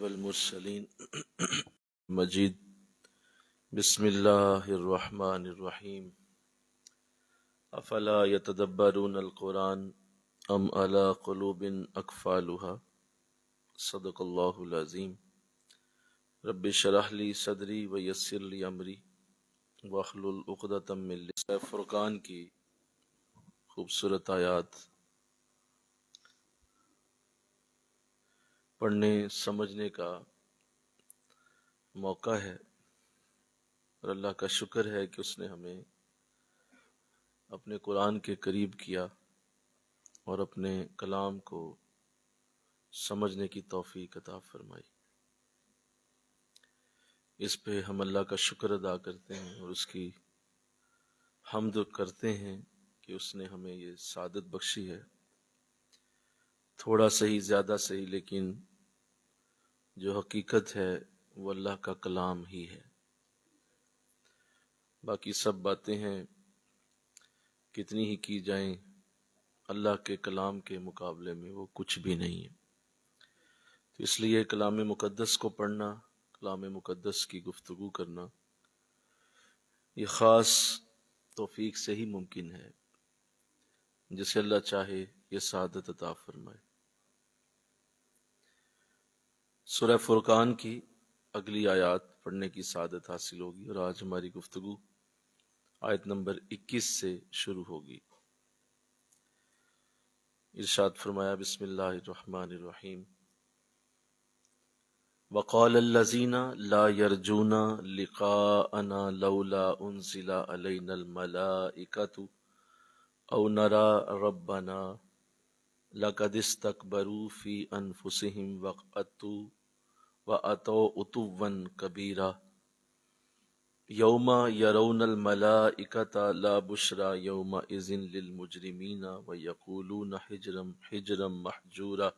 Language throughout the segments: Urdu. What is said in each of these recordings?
والمرسلین مجید بسم اللہ الرحمن الرحیم افلا یتدبرون القرآن ام علی قلوب اقفالها صدق اللہ العظیم رب اشرح لی صدری ویسر لی امری واحلل عقدۃ من لسانی فرقان کی خوبصورت آیات پڑھنے سمجھنے کا موقع ہے اور اللہ کا شکر ہے کہ اس نے ہمیں اپنے قرآن کے قریب کیا اور اپنے کلام کو سمجھنے کی توفیق عطا فرمائی۔ اس پہ ہم اللہ کا شکر ادا کرتے ہیں اور اس کی حمد کرتے ہیں کہ اس نے ہمیں یہ سعادت بخشی ہے، تھوڑا صحیح زیادہ صحیح، لیکن جو حقیقت ہے وہ اللہ کا کلام ہی ہے۔ باقی سب باتیں ہیں کتنی ہی کی جائیں اللہ کے کلام کے مقابلے میں وہ کچھ بھی نہیں ہے۔ تو اس لیے کلام مقدس کو پڑھنا، کلام مقدس کی گفتگو کرنا یہ خاص توفیق سے ہی ممکن ہے، جسے اللہ چاہے یہ سعادت عطا فرمائے۔ سورہ فرقان کی اگلی آیات پڑھنے کی سعادت حاصل ہوگی اور آج ہماری گفتگو آیت نمبر 21 سے شروع ہوگی۔ ارشاد فرمایا بسم اللہ الرحمن الرحیم وقال الذین لا یرجون لقاءنا لولا انزل علینا الملائکۃ او نرى ربنا لقد استكبروا في انفسهم واتوا عتوا کبیرا یوم یرون الملائکۃ لا بشرى یومئذ للمجرمین ویقولون حجرا محجورا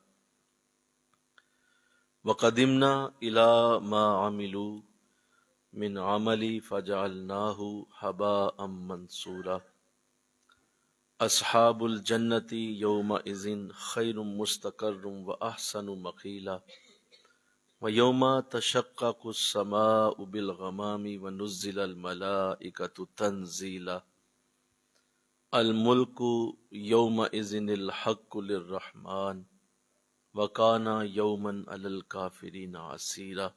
وقدمنا الى ما عملوا من عمل فجعلناه هباء منثورا اصحاب الجنۃ یومئذ خیر مستقر واحسن مقیلا وَيَوْمَ تَشَقَّقُ السَّمَاءُ بِالْغَمَامِ وَنُزِّلَ الْمَلَائِكَةُ تَنزِيلًا الْمُلْكُ يَوْمَئِذٍ الْحَقُّ لِلرَّحْمَنِ وَكَانَ يَوْمًا عَلَى الْكَافِرِينَ عَسِيرًا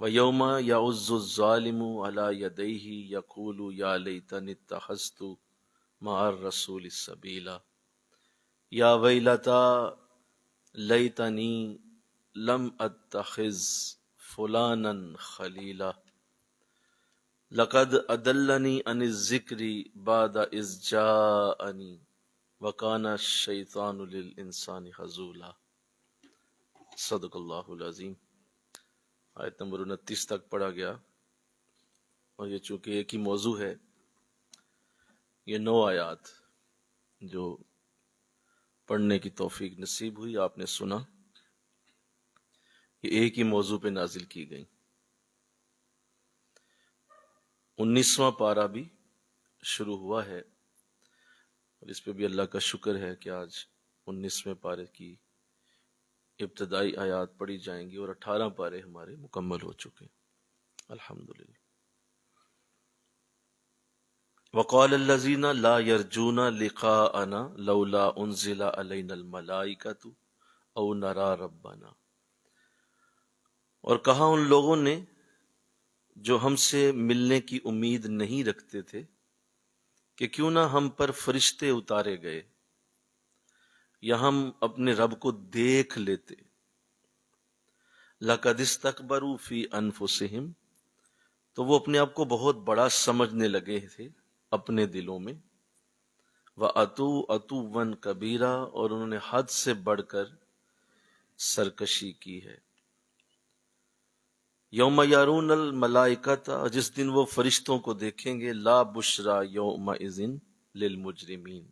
وَيَوْمَ يَعُضُّ الظَّالِمُ عَلَى يَدَيْهِ يَقُولُ يَا لَيْتَنِي اتَّخَذْتُ مَعَ الرَّسُولِ سَبِيلًا يَا وَيْلَتَى لَيْتَنِي لم اتخذ فلانا خلیلا لقد اضلنی عن الذکر بعد اذ جاءنی وکان الشیطان للانسان خذولا۔ صدق اللہ العظیم۔ آیت نمبر 29 تک پڑھا گیا اور یہ چونکہ ایک ہی موضوع ہے، یہ 9 آیات جو پڑھنے کی توفیق نصیب ہوئی، آپ نے سنا، یہ ایک ہی موضوع پہ نازل کی گئی۔ 19واں پارہ بھی شروع ہوا ہے اور اس پہ بھی اللہ کا شکر ہے کہ آج 19ویں پارے کی ابتدائی آیات پڑھی جائیں گی اور 18 پارے ہمارے مکمل ہو چکے ہیں الحمدللہ۔ وقال الذین لا یرجون لقاءنا لولا انزل علینا الملائکۃ او نرى ربنا، اور کہا ان لوگوں نے جو ہم سے ملنے کی امید نہیں رکھتے تھے کہ کیوں نہ ہم پر فرشتے اتارے گئے یا ہم اپنے رب کو دیکھ لیتے۔ لَقَدِ اسْتَكْبَرُوا فِي أَنفُسِهِمْ، تو وہ اپنے آپ کو بہت بڑا سمجھنے لگے تھے اپنے دلوں میں۔ وَأَتُوا عُتُوًّا كَبِيرًا، اور انہوں نے حد سے بڑھ کر سرکشی کی ہے۔ یوم یارون الملائکۃ، جس دن وہ فرشتوں کو دیکھیں گے، لا بشرا یومئذ للمجرمین،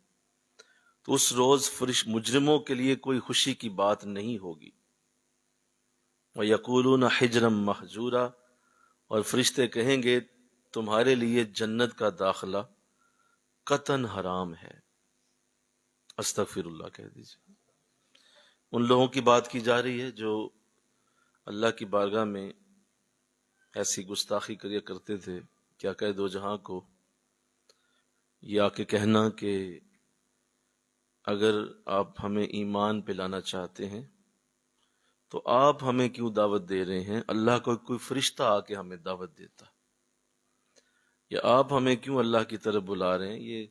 تو اس روز مجرموں کے لیے کوئی خوشی کی بات نہیں ہوگی۔ وَيَقُولُونَ حِجْرًا مَحْجُورًا، اور فرشتے کہیں گے تمہارے لیے جنت کا داخلہ قطعاً حرام ہے۔ استغفر اللہ کہہ دیجیے۔ ان لوگوں کی بات کی جا رہی ہے جو اللہ کی بارگاہ میں ایسی گستاخی کریا کرتے تھے کیا کہ دو جہاں کو یہ آ کے کہنا کہ اگر آپ ہمیں ایمان پہ لانا چاہتے ہیں تو آپ ہمیں کیوں دعوت دے رہے ہیں؟ اللہ کو کوئی فرشتہ آ کے ہمیں دعوت دیتا، یا آپ ہمیں کیوں اللہ کی طرف بلا رہے ہیں؟ یہ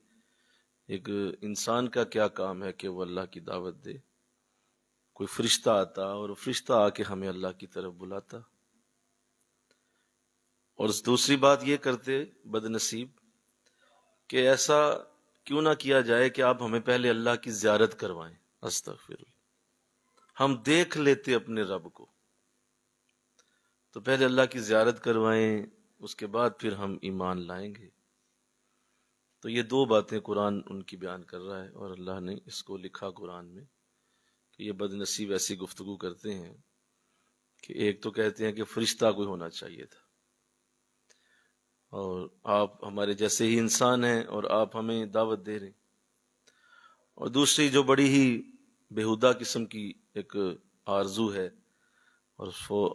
ایک انسان کا کیا کام ہے کہ وہ اللہ کی دعوت دے؟ کوئی فرشتہ آتا اور فرشتہ آ کے ہمیں اللہ کی طرف بلاتا۔ اور دوسری بات یہ کرتے بد نصیب کہ ایسا کیوں نہ کیا جائے کہ آپ ہمیں پہلے اللہ کی زیارت کروائیں۔ استغفر اللہ، ہم دیکھ لیتے اپنے رب کو، تو پہلے اللہ کی زیارت کروائیں، اس کے بعد پھر ہم ایمان لائیں گے۔ تو یہ دو باتیں قرآن ان کی بیان کر رہا ہے، اور اللہ نے اس کو لکھا قرآن میں کہ یہ بد نصیب ایسی گفتگو کرتے ہیں کہ ایک تو کہتے ہیں کہ فرشتہ کوئی ہونا چاہیے تھا، اور آپ ہمارے جیسے ہی انسان ہیں اور آپ ہمیں دعوت دے رہے ہیں، اور دوسری جو بڑی ہی بےہودہ قسم کی ایک آرزو ہے اور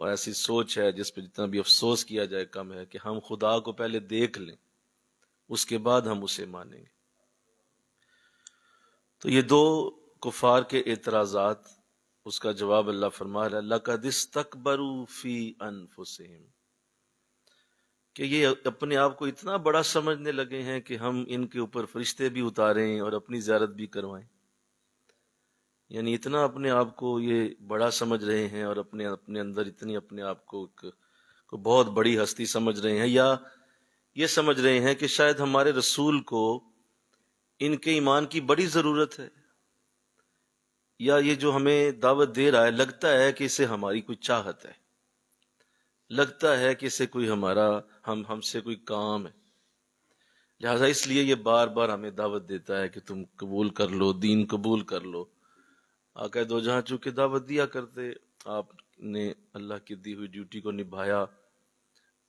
ایسی سوچ ہے جس پہ جتنا بھی افسوس کیا جائے کم ہے کہ ہم خدا کو پہلے دیکھ لیں اس کے بعد ہم اسے مانیں گے۔ تو یہ دو کفار کے اعتراضات، اس کا جواب اللہ فرما رہا ہے لَقَدِ اسْتَكْبَرُوا فِي أَنفُسِهِمْ، کہ یہ اپنے آپ کو اتنا بڑا سمجھنے لگے ہیں کہ ہم ان کے اوپر فرشتے بھی اتاریں اور اپنی زیارت بھی کروائیں، یعنی اتنا اپنے آپ کو یہ بڑا سمجھ رہے ہیں اور اپنے اندر اتنی اپنے آپ کو بہت بڑی ہستی سمجھ رہے ہیں، یا یہ سمجھ رہے ہیں کہ شاید ہمارے رسول کو ان کے ایمان کی بڑی ضرورت ہے، یا یہ جو ہمیں دعوت دے رہا ہے لگتا ہے کہ اسے ہماری کوئی چاہت ہے، لگتا ہے کہ اسے کوئی ہمارا ہم سے کوئی کام ہے، لہٰذا اس لیے یہ بار بار ہمیں دعوت دیتا ہے کہ تم قبول کر لو، دین قبول کر لو۔ آقا دو جہاں چونکہ دعوت دیا کرتے، آپ نے اللہ کی دی ہوئی ڈیوٹی کو نبھایا،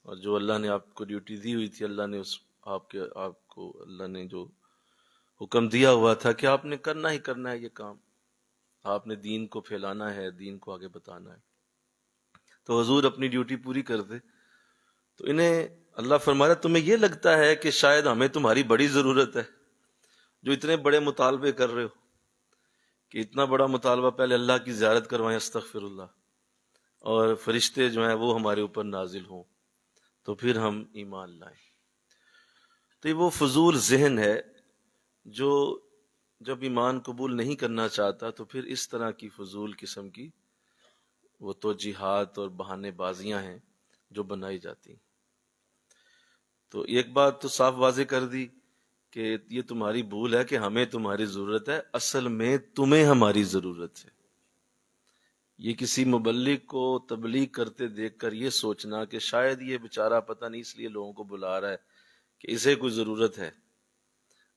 اور جو اللہ نے آپ کو ڈیوٹی دی ہوئی تھی، اللہ نے آپ کو اللہ نے جو حکم دیا ہوا تھا کہ آپ نے کرنا ہی کرنا ہے یہ کام، آپ نے دین کو پھیلانا ہے، دین کو آگے بتانا ہے، تو حضور اپنی ڈیوٹی پوری کرتے۔ تو انہیں اللہ فرما رہا ہے تمہیں یہ لگتا ہے کہ شاید ہمیں تمہاری بڑی ضرورت ہے، جو اتنے بڑے مطالبے کر رہے ہو کہ اتنا بڑا مطالبہ پہلے اللہ کی زیارت کروائیں، استغفر اللہ، اور فرشتے جو ہیں وہ ہمارے اوپر نازل ہوں تو پھر ہم ایمان لائیں۔ تو یہ وہ فضول ذہن ہے جو جب ایمان قبول نہیں کرنا چاہتا تو پھر اس طرح کی فضول قسم کی وہ توجیحات اور بہانے بازیاں ہیں جو بنائی جاتی۔ تو ایک بات تو صاف واضح کر دی کہ یہ تمہاری بھول ہے کہ ہمیں تمہاری ضرورت ہے، اصل میں تمہیں ہماری ضرورت ہے۔ یہ کسی مبلغ کو تبلیغ کرتے دیکھ کر یہ سوچنا کہ شاید یہ بیچارہ پتہ نہیں اس لیے لوگوں کو بلا رہا ہے کہ اسے کوئی ضرورت ہے،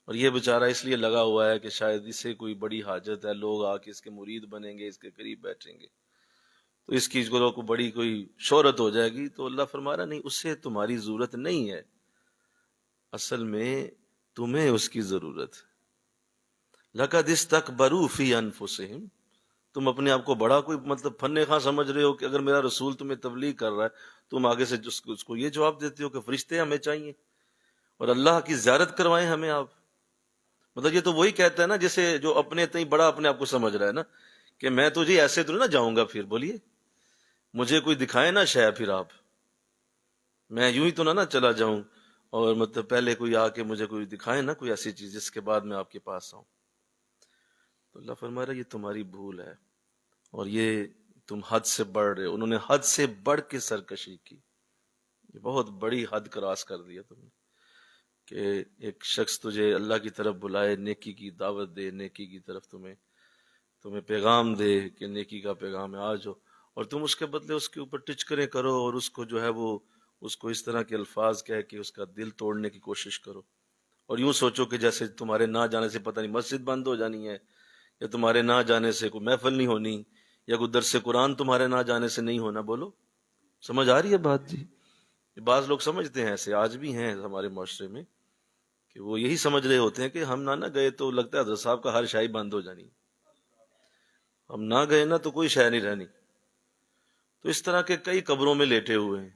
اور یہ بیچارہ اس لیے لگا ہوا ہے کہ شاید اسے کوئی بڑی حاجت ہے، لوگ آ کے اس کے مرید بنیں گے، اس کے قریب بیٹھیں گے تو اس کی کو بڑی کوئی شہرت ہو جائے گی۔ تو اللہ فرما رہا نہیں، اسے تمہاری ضرورت نہیں ہے، اصل میں تمہیں اس کی ضرورت ہے۔ لَقَدِ اسْتَكْبَرُوا فِي أَنفُسِهِمْ، تم اپنے آپ کو بڑا کوئی مطلب فن خواں سمجھ رہے ہو کہ اگر میرا رسول تمہیں تبلیغ کر رہا ہے تم آگے سے اس کو یہ جواب دیتے ہو کہ فرشتے ہمیں چاہیے اور اللہ کی زیارت کروائیں ہمیں آپ۔ مطلب یہ تو وہی کہتا ہے نا جیسے جو اپنے اتنی بڑا اپنے آپ کو سمجھ رہا ہے نا کہ میں تو جی ایسے تو نہ جاؤں گا، پھر بولیے مجھے کوئی دکھائے نا شے، پھر آپ میں یوں ہی تو نہ چلا جاؤں، اور مطلب پہلے کوئی آ کے مجھے کوئی دکھائے نا کوئی ایسی چیز جس کے بعد میں آپ کے پاس آؤں۔ تو اللہ فرما رہا ہے یہ تمہاری بھول ہے، اور یہ تم حد سے بڑھ رہے ہو۔ انہوں نے حد سے بڑھ کے سرکشی کی، یہ بہت بڑی حد کراس کر دیا تم نے کہ ایک شخص تجھے اللہ کی طرف بلائے، نیکی کی دعوت دے، نیکی کی طرف تمہیں پیغام دے کہ نیکی کا پیغام ہے، آ جاؤ، اور تم اس کے بدلے اس کے اوپر ٹچکریں کرو اور اس کو جو ہے وہ اس کو اس طرح کے الفاظ کہہ کے اس کا دل توڑنے کی کوشش کرو، اور یوں سوچو کہ جیسے تمہارے نہ جانے سے پتہ نہیں مسجد بند ہو جانی ہے، یا تمہارے نہ جانے سے کوئی محفل نہیں ہونی، یا کوئی درس قرآن تمہارے نہ جانے سے نہیں ہونا۔ بولو سمجھ آ رہی ہے بات؟ جی بعض لوگ سمجھتے ہیں ایسے، آج بھی ہیں ہمارے معاشرے میں کہ وہ یہی سمجھ رہے ہوتے ہیں کہ ہم نہ گئے تو لگتا ہے حضرت صاحب کا ہر شاہی بند ہو جانی، ہم نہ گئے نا تو کوئی شے نہیں رہنی۔ تو اس طرح کے کئی قبروں میں لیٹے ہوئے ہیں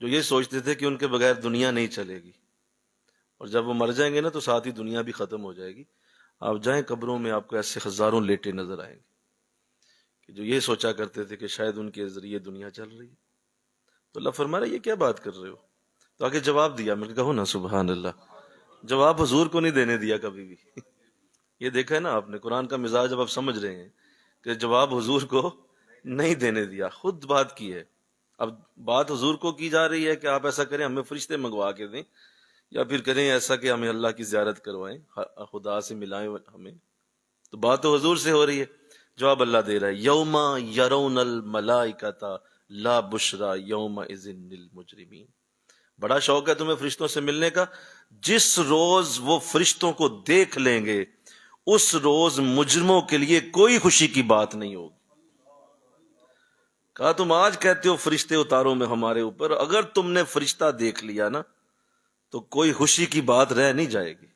جو یہ سوچتے تھے کہ ان کے بغیر دنیا نہیں چلے گی، اور جب وہ مر جائیں گے نا تو ساتھ ہی دنیا بھی ختم ہو جائے گی۔ آپ جائیں قبروں میں، آپ کو ایسے ہزاروں لیٹے نظر آئیں گے کہ جو یہ سوچا کرتے تھے کہ شاید ان کے ذریعے دنیا چل رہی ہے۔ تو اللہ فرما رہا ہے یہ کیا بات کر رہے ہو؟ تو آگے جواب دیا، میں نے کہا نا سبحان اللہ، جواب حضور کو نہیں دینے دیا کبھی بھی۔ یہ دیکھا ہے نا آپ نے، قرآن کا مزاج اب آپ سمجھ رہے ہیں کہ جواب حضور کو نہیں دینے دیا، خود بات کی ہے۔ اب بات حضور کو کی جا رہی ہے کہ آپ ایسا کریں، ہمیں فرشتے منگوا کے دیں، یا پھر کریں ایسا کہ ہمیں اللہ کی زیارت کروائیں، خدا سے ملائیں ہمیں۔ تو بات تو حضور سے ہو رہی ہے، جواب اللہ دے رہا ہے، یوم یرون الملائکۃ لا بشرا یومئذ للمجرمین۔ بڑا شوق ہے تمہیں فرشتوں سے ملنے کا، جس روز وہ فرشتوں کو دیکھ لیں گے اس روز مجرموں کے لیے کوئی خوشی کی بات نہیں ہوگی۔ کہا تم آج کہتے ہو فرشتے اتارو میں ہمارے اوپر، اگر تم نے فرشتہ دیکھ لیا نا تو کوئی خوشی کی بات رہ نہیں جائے گی۔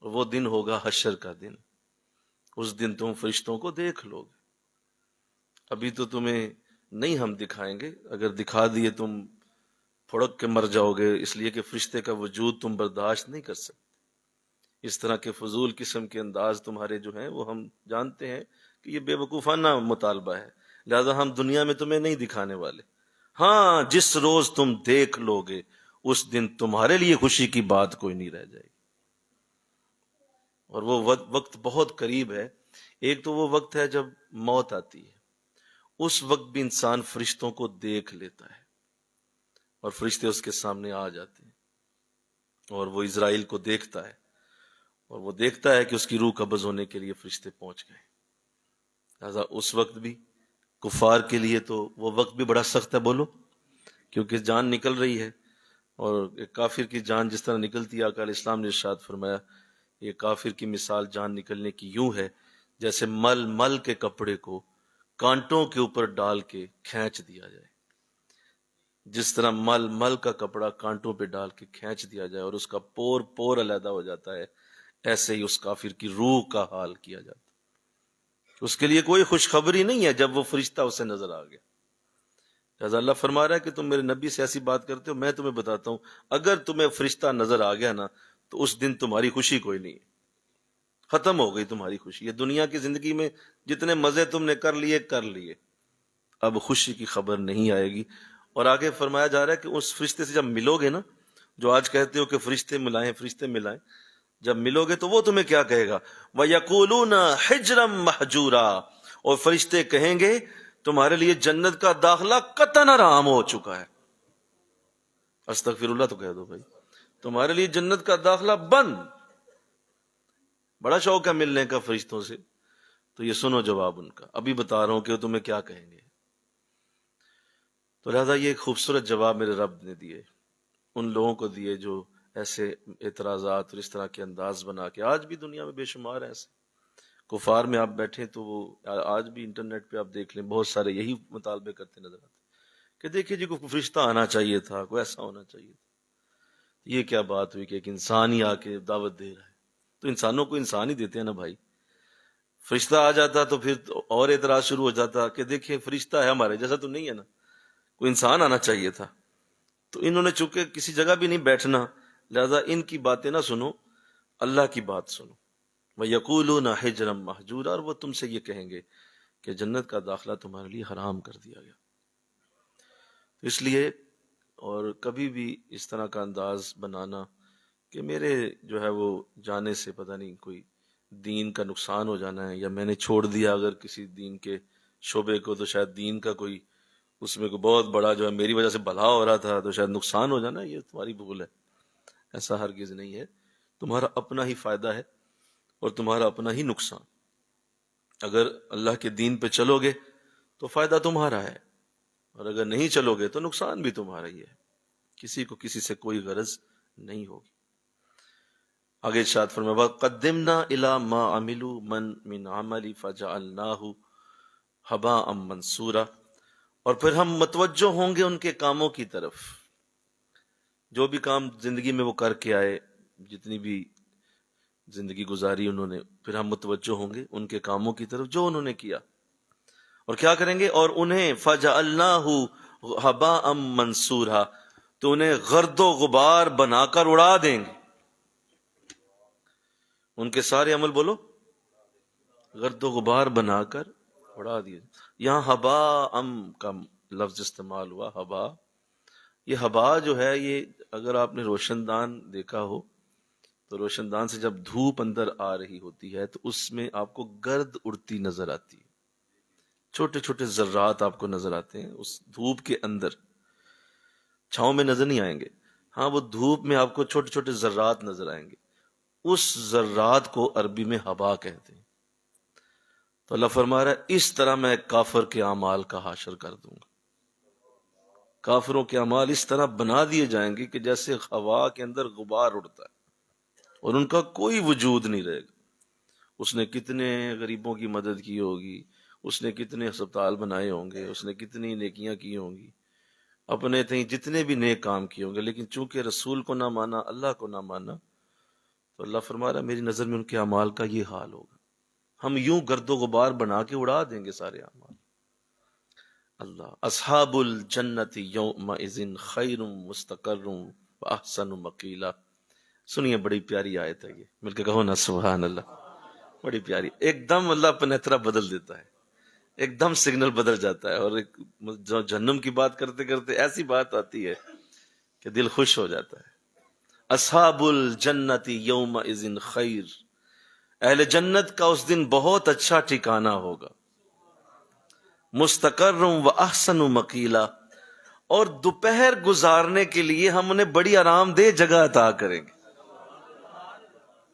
وہ دن ہوگا حشر کا دن، اس دن تم فرشتوں کو دیکھ لو گے۔ ابھی تو تمہیں نہیں ہم دکھائیں گے، اگر دکھا دیے تم پھڑک کے مر جاؤ گے، اس لیے کہ فرشتے کا وجود تم برداشت نہیں کر سکتے۔ اس طرح کے فضول قسم کے انداز تمہارے جو ہیں وہ ہم جانتے ہیں کہ یہ بے وقوفانہ مطالبہ ہے، لہذا ہم دنیا میں تمہیں نہیں دکھانے والے۔ ہاں جس روز تم دیکھ لو گے اس دن تمہارے لیے خوشی کی بات کوئی نہیں رہ جائے گی، اور وہ وقت بہت قریب ہے۔ ایک تو وہ وقت ہے جب موت آتی ہے، اس وقت بھی انسان فرشتوں کو دیکھ لیتا ہے اور فرشتے اس کے سامنے آ جاتے ہیں، اور وہ اسرائیل کو دیکھتا ہے اور وہ دیکھتا ہے کہ اس کی روح قبض ہونے کے لیے فرشتے پہنچ گئے۔ لہذا اس وقت بھی کفار کے لیے تو وہ وقت بھی بڑا سخت ہے، بولو، کیونکہ جان نکل رہی ہے، اور ایک کافر کی جان جس طرح نکلتی ہے، آقا علیہ السلام نے ارشاد فرمایا یہ کافر کی مثال جان نکلنے کی یوں ہے جیسے مل مل کے کپڑے کو کانٹوں کے اوپر ڈال کے کھینچ دیا جائے۔ جس طرح مل مل کا کپڑا کانٹوں پہ ڈال کے کھینچ دیا جائے اور اس کا پور پور علیحدہ ہو جاتا ہے، ایسے ہی اس کافر کی روح کا حال کیا جاتا ہے۔ اس کے لیے کوئی خوشخبری نہیں ہے جب وہ فرشتہ اسے نظر آ گیا۔ لہٰذا اللہ فرما رہا ہے کہ تم میرے نبی سے ایسی بات کرتے ہو، میں تمہیں بتاتا ہوں اگر تمہیں فرشتہ نظر آ گیا نا تو اس دن تمہاری خوشی کوئی نہیں ہے، ختم ہو گئی تمہاری خوشی۔ یہ دنیا کی زندگی میں جتنے مزے تم نے کر لیے، اب خوشی کی خبر نہیں آئے گی۔ اور آگے فرمایا جا رہا ہے کہ اس فرشتے سے جب ملو گے نا، جو آج کہتے ہو کہ فرشتے ملائیں، جب ملو گے تو وہ تمہیں کیا کہے گا، وَيَقُولُونَ حِجْرًا مَحْجُورًا، اور فرشتے کہیں گے تمہارے لیے جنت کا داخلہ قطعاً حرام ہو چکا ہے۔ استغفر اللہ تو کہہ دو بھائی، تمہارے لیے جنت کا داخلہ بند۔ بڑا شوق ہے ملنے کا فرشتوں سے، تو یہ سنو جواب ان کا، ابھی بتا رہا ہوں کہ وہ تمہیں کیا کہیں گے۔ تو لہذا یہ ایک خوبصورت جواب میرے رب نے دیے، ان لوگوں کو دیے جو ایسے اعتراضات اور اس طرح کے انداز بنا کے، آج بھی دنیا میں بے شمار ہیں ایسے کفار میں، آپ بیٹھیں تو وہ آج بھی انٹرنیٹ پہ آپ دیکھ لیں، بہت سارے یہی مطالبے کرتے نظر آتے کہ دیکھیے جی کوئی فرشتہ آنا چاہیے تھا، کوئی ایسا ہونا چاہیے تھا۔ یہ کیا بات ہوئی کہ ایک انسان ہی آ کے دعوت دے رہا ہے؟ تو انسانوں کو انسان ہی دیتے ہیں نا بھائی، فرشتہ آ جاتا تو پھر اور اعتراض شروع ہو جاتا کہ دیکھیں فرشتہ ہے ہمارے جیسا تو نہیں ہے نا، کوئی انسان آنا چاہیے تھا۔ تو انہوں نے چونکہ کسی جگہ بھی نہیں بیٹھنا، لہذا ان کی باتیں نہ سنو، اللہ کی بات سنو۔ وَيَقُولُونَ حِجْرًا مَحْجُورًا، اور وہ تم سے یہ کہیں گے کہ جنت کا داخلہ تمہارے لیے حرام کر دیا گیا۔ اس لیے اور کبھی بھی اس طرح کا انداز بنانا کہ میرے جو ہے وہ جانے سے پتہ نہیں کوئی دین کا نقصان ہو جانا ہے، یا میں نے چھوڑ دیا اگر کسی دین کے شعبے کو تو شاید دین کا کوئی اس میں کوئی بہت بڑا جو ہے میری وجہ سے بھلا ہو رہا تھا تو شاید نقصان ہو جانا، یہ تمہاری بھول ہے، ایسا ہرگز نہیں ہے۔ تمہارا اپنا ہی فائدہ ہے اور تمہارا اپنا ہی نقصان۔ اگر اللہ کے دین پہ چلو گے تو فائدہ تمہارا ہے، اور اگر نہیں چلو گے تو نقصان بھی تمہارا ہی ہے، کسی کو کسی سے کوئی غرض نہیں ہوگی۔ آگے ارشاد فرمایا وَقَدِّمْنَا إِلَىٰ مَا عَمِلُوا مِنْ عَمَلٍ فَجَعَلْنَاهُ هَبَاءً مَنْثُورًا، اور پھر ہم متوجہ ہوں گے ان کے کاموں کی طرف، جو بھی کام زندگی میں وہ کر کے آئے، جتنی بھی زندگی گزاری انہوں نے، پھر ہم متوجہ ہوں گے ان کے کاموں کی طرف جو انہوں نے کیا۔ اور کیا کریں گے؟ اور انہیں فجعلناہ ہباء منصورا، تو انہیں گرد و غبار بنا کر اڑا دیں گے. ان کے سارے عمل بولو گرد و غبار بنا کر اڑا دیے. یہاں ہباء کا لفظ استعمال ہوا، ہبا. یہ ہبا جو ہے، یہ اگر آپ نے روشن دان دیکھا ہو تو روشن دان سے جب دھوپ اندر آ رہی ہوتی ہے تو اس میں آپ کو گرد اڑتی نظر آتی ہے، چھوٹے چھوٹے ذرات آپ کو نظر آتے ہیں اس دھوپ کے اندر. چھاؤں میں نظر نہیں آئیں گے، ہاں وہ دھوپ میں آپ کو چھوٹے چھوٹے ذرات نظر آئیں گے. اس ذرات کو عربی میں ہبا کہتے ہیں. تو اللہ فرما رہا ہے اس طرح میں کافر کے اعمال کا حاشر کر دوں گا. کافروں کے اعمال اس طرح بنا دیے جائیں گے کہ جیسے ہوا کے اندر غبار اڑتا ہے، اور ان کا کوئی وجود نہیں رہے گا. اس نے کتنے غریبوں کی مدد کی ہوگی، اس نے کتنے ہسپتال بنائے ہوں گے، اس نے کتنی نیکیاں کی ہوں گی، اپنے تئیں جتنے بھی نیک کام کیے ہوں گے، لیکن چونکہ رسول کو نہ مانا، اللہ کو نہ مانا، تو اللہ فرما رہا ہے میری نظر میں ان کے اعمال کا یہ حال ہوگا. ہم یوں گرد و غبار بنا کے اڑا دیں گے سارے اعمال. اللہ. اصحاب الجنت یومئذ خیر مستقر واحسن مقیلا. سنیے بڑی پیاری آیت ہے یہ، مل کے کہو نا سبحان اللہ. بڑی پیاری، ایک دم اللہ پنیترا بدل دیتا ہے، ایک دم سگنل بدل جاتا ہے، اور ایک جو جہنم کی بات کرتے کرتے ایسی بات آتی ہے کہ دل خوش ہو جاتا ہے. اصحاب الجنت یومئذ خیر، اہل جنت کا اس دن بہت اچھا ٹھکانہ ہوگا. مستقر و احسن مقیلا، اور دوپہر گزارنے کے لیے ہم انہیں بڑی آرام دہ جگہ عطا کریں گے.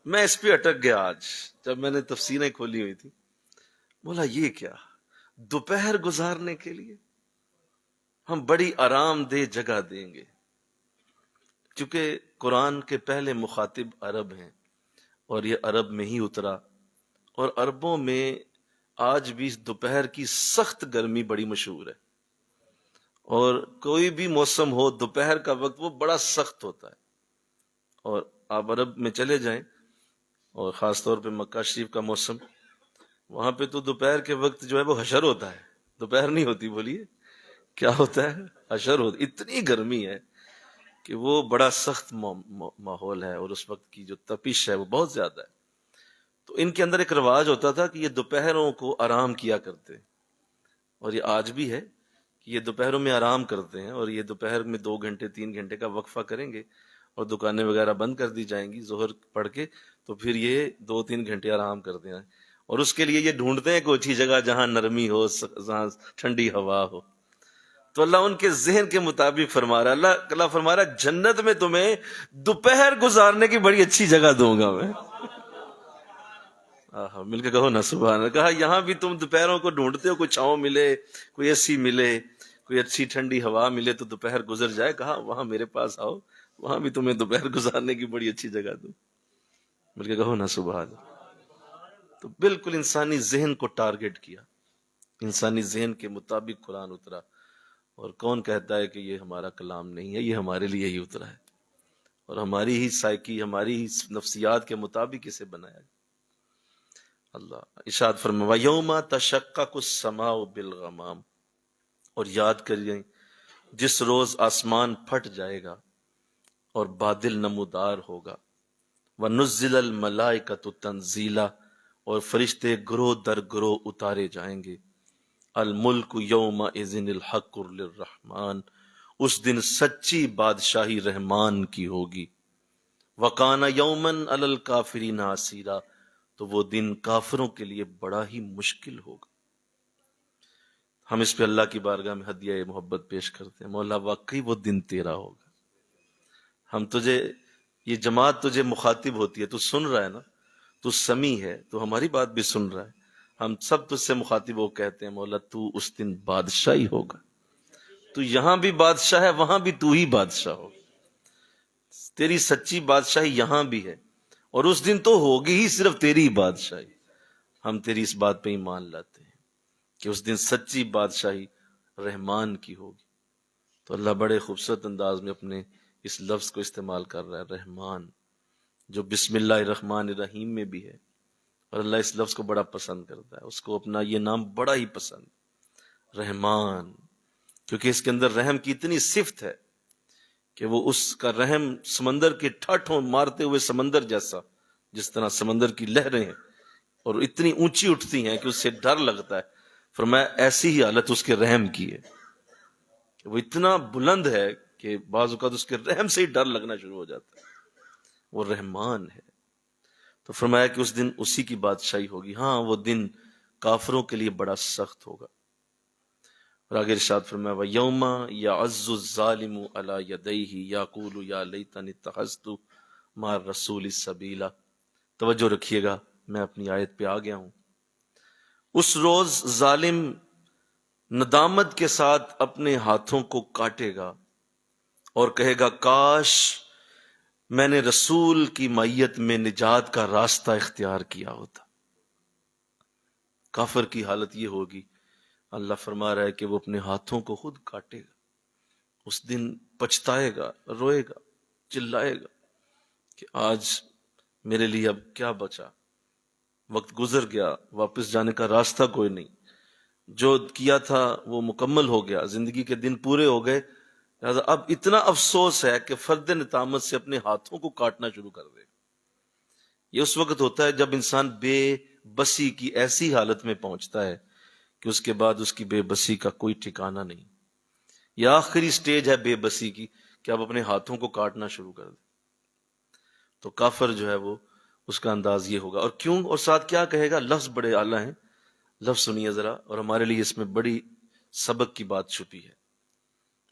میں اس پہ اٹک گیا آج جب میں نے تفسیریں کھولی ہوئی تھی، بولا یہ کیا، دوپہر گزارنے کے لیے ہم بڑی آرام دہ جگہ دیں گے. چونکہ قرآن کے پہلے مخاطب عرب ہیں اور یہ عرب میں ہی اترا، اور عربوں میں آج بھی دوپہر کی سخت گرمی بڑی مشہور ہے، اور کوئی بھی موسم ہو دوپہر کا وقت وہ بڑا سخت ہوتا ہے. اور آپ عرب میں چلے جائیں، اور خاص طور پہ مکہ شریف کا موسم، وہاں پہ تو دوپہر کے وقت جو ہے وہ حشر ہوتا ہے، دوپہر نہیں ہوتی. بولیے کیا ہوتا ہے؟ حشر ہوتا. اتنی گرمی ہے کہ وہ بڑا سخت ماحول ہے، اور اس وقت کی جو تپش ہے وہ بہت زیادہ ہے. تو ان کے اندر ایک رواج ہوتا تھا کہ یہ دوپہروں کو آرام کیا کرتے، اور یہ آج بھی ہے کہ یہ دوپہروں میں آرام کرتے ہیں، اور یہ دوپہر میں 2 گھنٹے 3 گھنٹے کا وقفہ کریں گے، اور دکانیں وغیرہ بند کر دی جائیں گی ظہر پڑھ کے، تو پھر یہ 2-3 گھنٹے آرام کرتے ہیں. اور اس کے لیے یہ ڈھونڈتے ہیں کوئی اچھی جگہ جہاں نرمی ہو، جہاں ٹھنڈی ہوا ہو. تو اللہ ان کے ذہن کے مطابق فرما رہا ہے، اللہ فرما رہا ہے جنت میں تمہیں دوپہر گزارنے کی بڑی اچھی جگہ دوں گا میں. مل کے کہو نا سبحان اللہ. کہا یہاں بھی تم دوپہروں کو ڈھونڈتے ہو، کوئی چھاؤں ملے، کوئی اے سی ملے، کوئی اچھی ٹھنڈی ہوا ملے تو دوپہر گزر جائے. کہا وہاں میرے پاس آؤ، وہاں بھی تمہیں دوپہر گزارنے کی بڑی اچھی جگہ دوں. مل کے کہو نا سبحان اللہ. تو بالکل انسانی ذہن کو ٹارگٹ کیا، انسانی ذہن کے مطابق قرآن اترا. اور کون کہتا ہے کہ یہ ہمارا کلام نہیں ہے؟ یہ ہمارے لیے ہی اترا ہے، اور ہماری ہی سائیکی، ہماری ہی نفسیات کے مطابق اسے بنایا گیا. اللہ ارشاد فرمایا یوم تشقق السماء بالغمام، اور یاد کریے جس روز آسمان پھٹ جائے گا اور بادل نمودار ہوگا. وَنُزِّلَ الْمَلَائِكَةُ تَنزِيلًا، اور فرشتے گروہ در گروہ اتارے جائیں گے. الملک یومئذ الحق للرحمن، اس دن سچی بادشاہی رحمان کی ہوگی. وَقَانَ يَوْمًا عَلَى الْكَافِرِينَ عَسِيرًا، تو وہ دن کافروں کے لیے بڑا ہی مشکل ہوگا. ہم اس پہ اللہ کی بارگاہ میں ہدیہ محبت پیش کرتے ہیں، مولا واقعی وہ دن تیرا ہوگا. ہم تجھے، یہ جماعت تجھے مخاطب ہوتی ہے، تو سن رہا ہے نا، تو سمیع ہے، تو ہماری بات بھی سن رہا ہے. ہم سب تجھ سے مخاطب ہو کہتے ہیں مولا تو اس دن بادشاہی ہوگا، تو یہاں بھی بادشاہ ہے، وہاں بھی تو ہی بادشاہ ہو. تیری سچی بادشاہی یہاں بھی ہے، اور اس دن تو ہوگی ہی صرف تیری بادشاہی. ہم تیری اس بات پہ ایمان لاتے ہیں کہ اس دن سچی بادشاہی رحمان کی ہوگی. تو اللہ بڑے خوبصورت انداز میں اپنے اس لفظ کو استعمال کر رہا ہے، رحمان، جو بسم اللہ الرحمن الرحیم میں بھی ہے. اور اللہ اس لفظ کو بڑا پسند کرتا ہے، اس کو اپنا یہ نام بڑا ہی پسند. رحمان، کیونکہ اس کے اندر رحم کی اتنی صفت ہے کہ وہ اس کا رحم سمندر کے ٹھاٹھوں مارتے ہوئے سمندر جیسا، جس طرح سمندر کی لہریں ہیں اور اتنی اونچی اٹھتی ہیں کہ اس سے ڈر لگتا ہے، فرمایا ایسی ہی حالت اس کے رحم کی ہے کہ وہ اتنا بلند ہے کہ بعض اوقات اس کے رحم سے ہی ڈر لگنا شروع ہو جاتا ہے، وہ رحمان ہے۔ تو فرمایا کہ اس دن اسی کی بادشاہی ہوگی۔ ہاں وہ دن کافروں کے لیے بڑا سخت ہوگا۔ اور آگے ارشاد فرمایا وَيَوْمَ يَعَزُّ الظَّالِمُ عَلَى يَدَيْهِ يَقُولُ يَا لَيْتَنِي اتَّخَذْتُ مَعَ الرَّسُولِ سَبِيلًا۔ توجہ رکھیے گا، میں اپنی آیت پہ آ گیا ہوں۔ اس روز ظالم ندامت کے ساتھ اپنے ہاتھوں کو کاٹے گا اور کہے گا کاش میں نے رسول کی معیت میں نجات کا راستہ اختیار کیا ہوتا۔ کافر کی حالت یہ ہوگی، اللہ فرما رہا ہے کہ وہ اپنے ہاتھوں کو خود کاٹے گا، اس دن پچھتائے گا، روئے گا، چلائے گا کہ آج میرے لیے اب کیا بچا، وقت گزر گیا، واپس جانے کا راستہ کوئی نہیں، جو کیا تھا وہ مکمل ہو گیا، زندگی کے دن پورے ہو گئے، لہٰذا اب اتنا افسوس ہے کہ فرد ندامت سے اپنے ہاتھوں کو کاٹنا شروع کر دے۔ یہ اس وقت ہوتا ہے جب انسان بے بسی کی ایسی حالت میں پہنچتا ہے کہ اس کے بعد اس کی بے بسی کا کوئی ٹھکانہ نہیں۔ یہ آخری سٹیج ہے بے بسی کی کہ آپ اپنے ہاتھوں کو کاٹنا شروع کر دیں۔ تو کافر جو ہے وہ اس کا انداز یہ ہوگا، اور کیوں اور ساتھ کیا کہے گا، لفظ بڑے اعلیٰ ہیں، لفظ سنیے ذرا، اور ہمارے لیے اس میں بڑی سبق کی بات چھپی ہے۔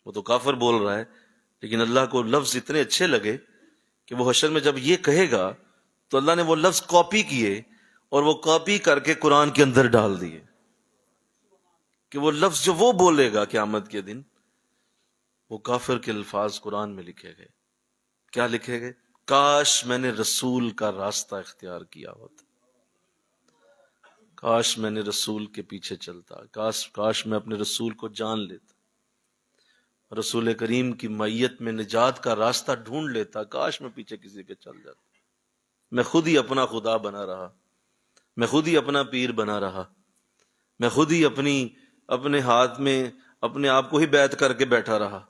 وہ تو کافر بول رہا ہے، لیکن اللہ کو لفظ اتنے اچھے لگے کہ وہ حشر میں جب یہ کہے گا تو اللہ نے وہ لفظ کاپی کیے اور وہ کاپی کر کے قرآن کے اندر ڈال دیے کہ وہ لفظ جو وہ بولے گا قیامت کے دن، وہ کافر کے الفاظ قرآن میں لکھے گئے۔ کیا لکھے گئے؟ کاش میں نے رسول کا راستہ اختیار کیا ہوتا، کاش میں نے رسول کے پیچھے چلتا، کاش میں اپنے رسول کو جان لیتا، رسول کریم کی معیت میں نجات کا راستہ ڈھونڈ لیتا، کاش میں پیچھے کسی کے چل جاتا، میں خود ہی اپنا خدا بنا رہا، میں خود ہی اپنا پیر بنا رہا، میں خود ہی اپنے ہاتھ میں اپنے آپ کو ہی بیعت کر کے بیٹھا رہا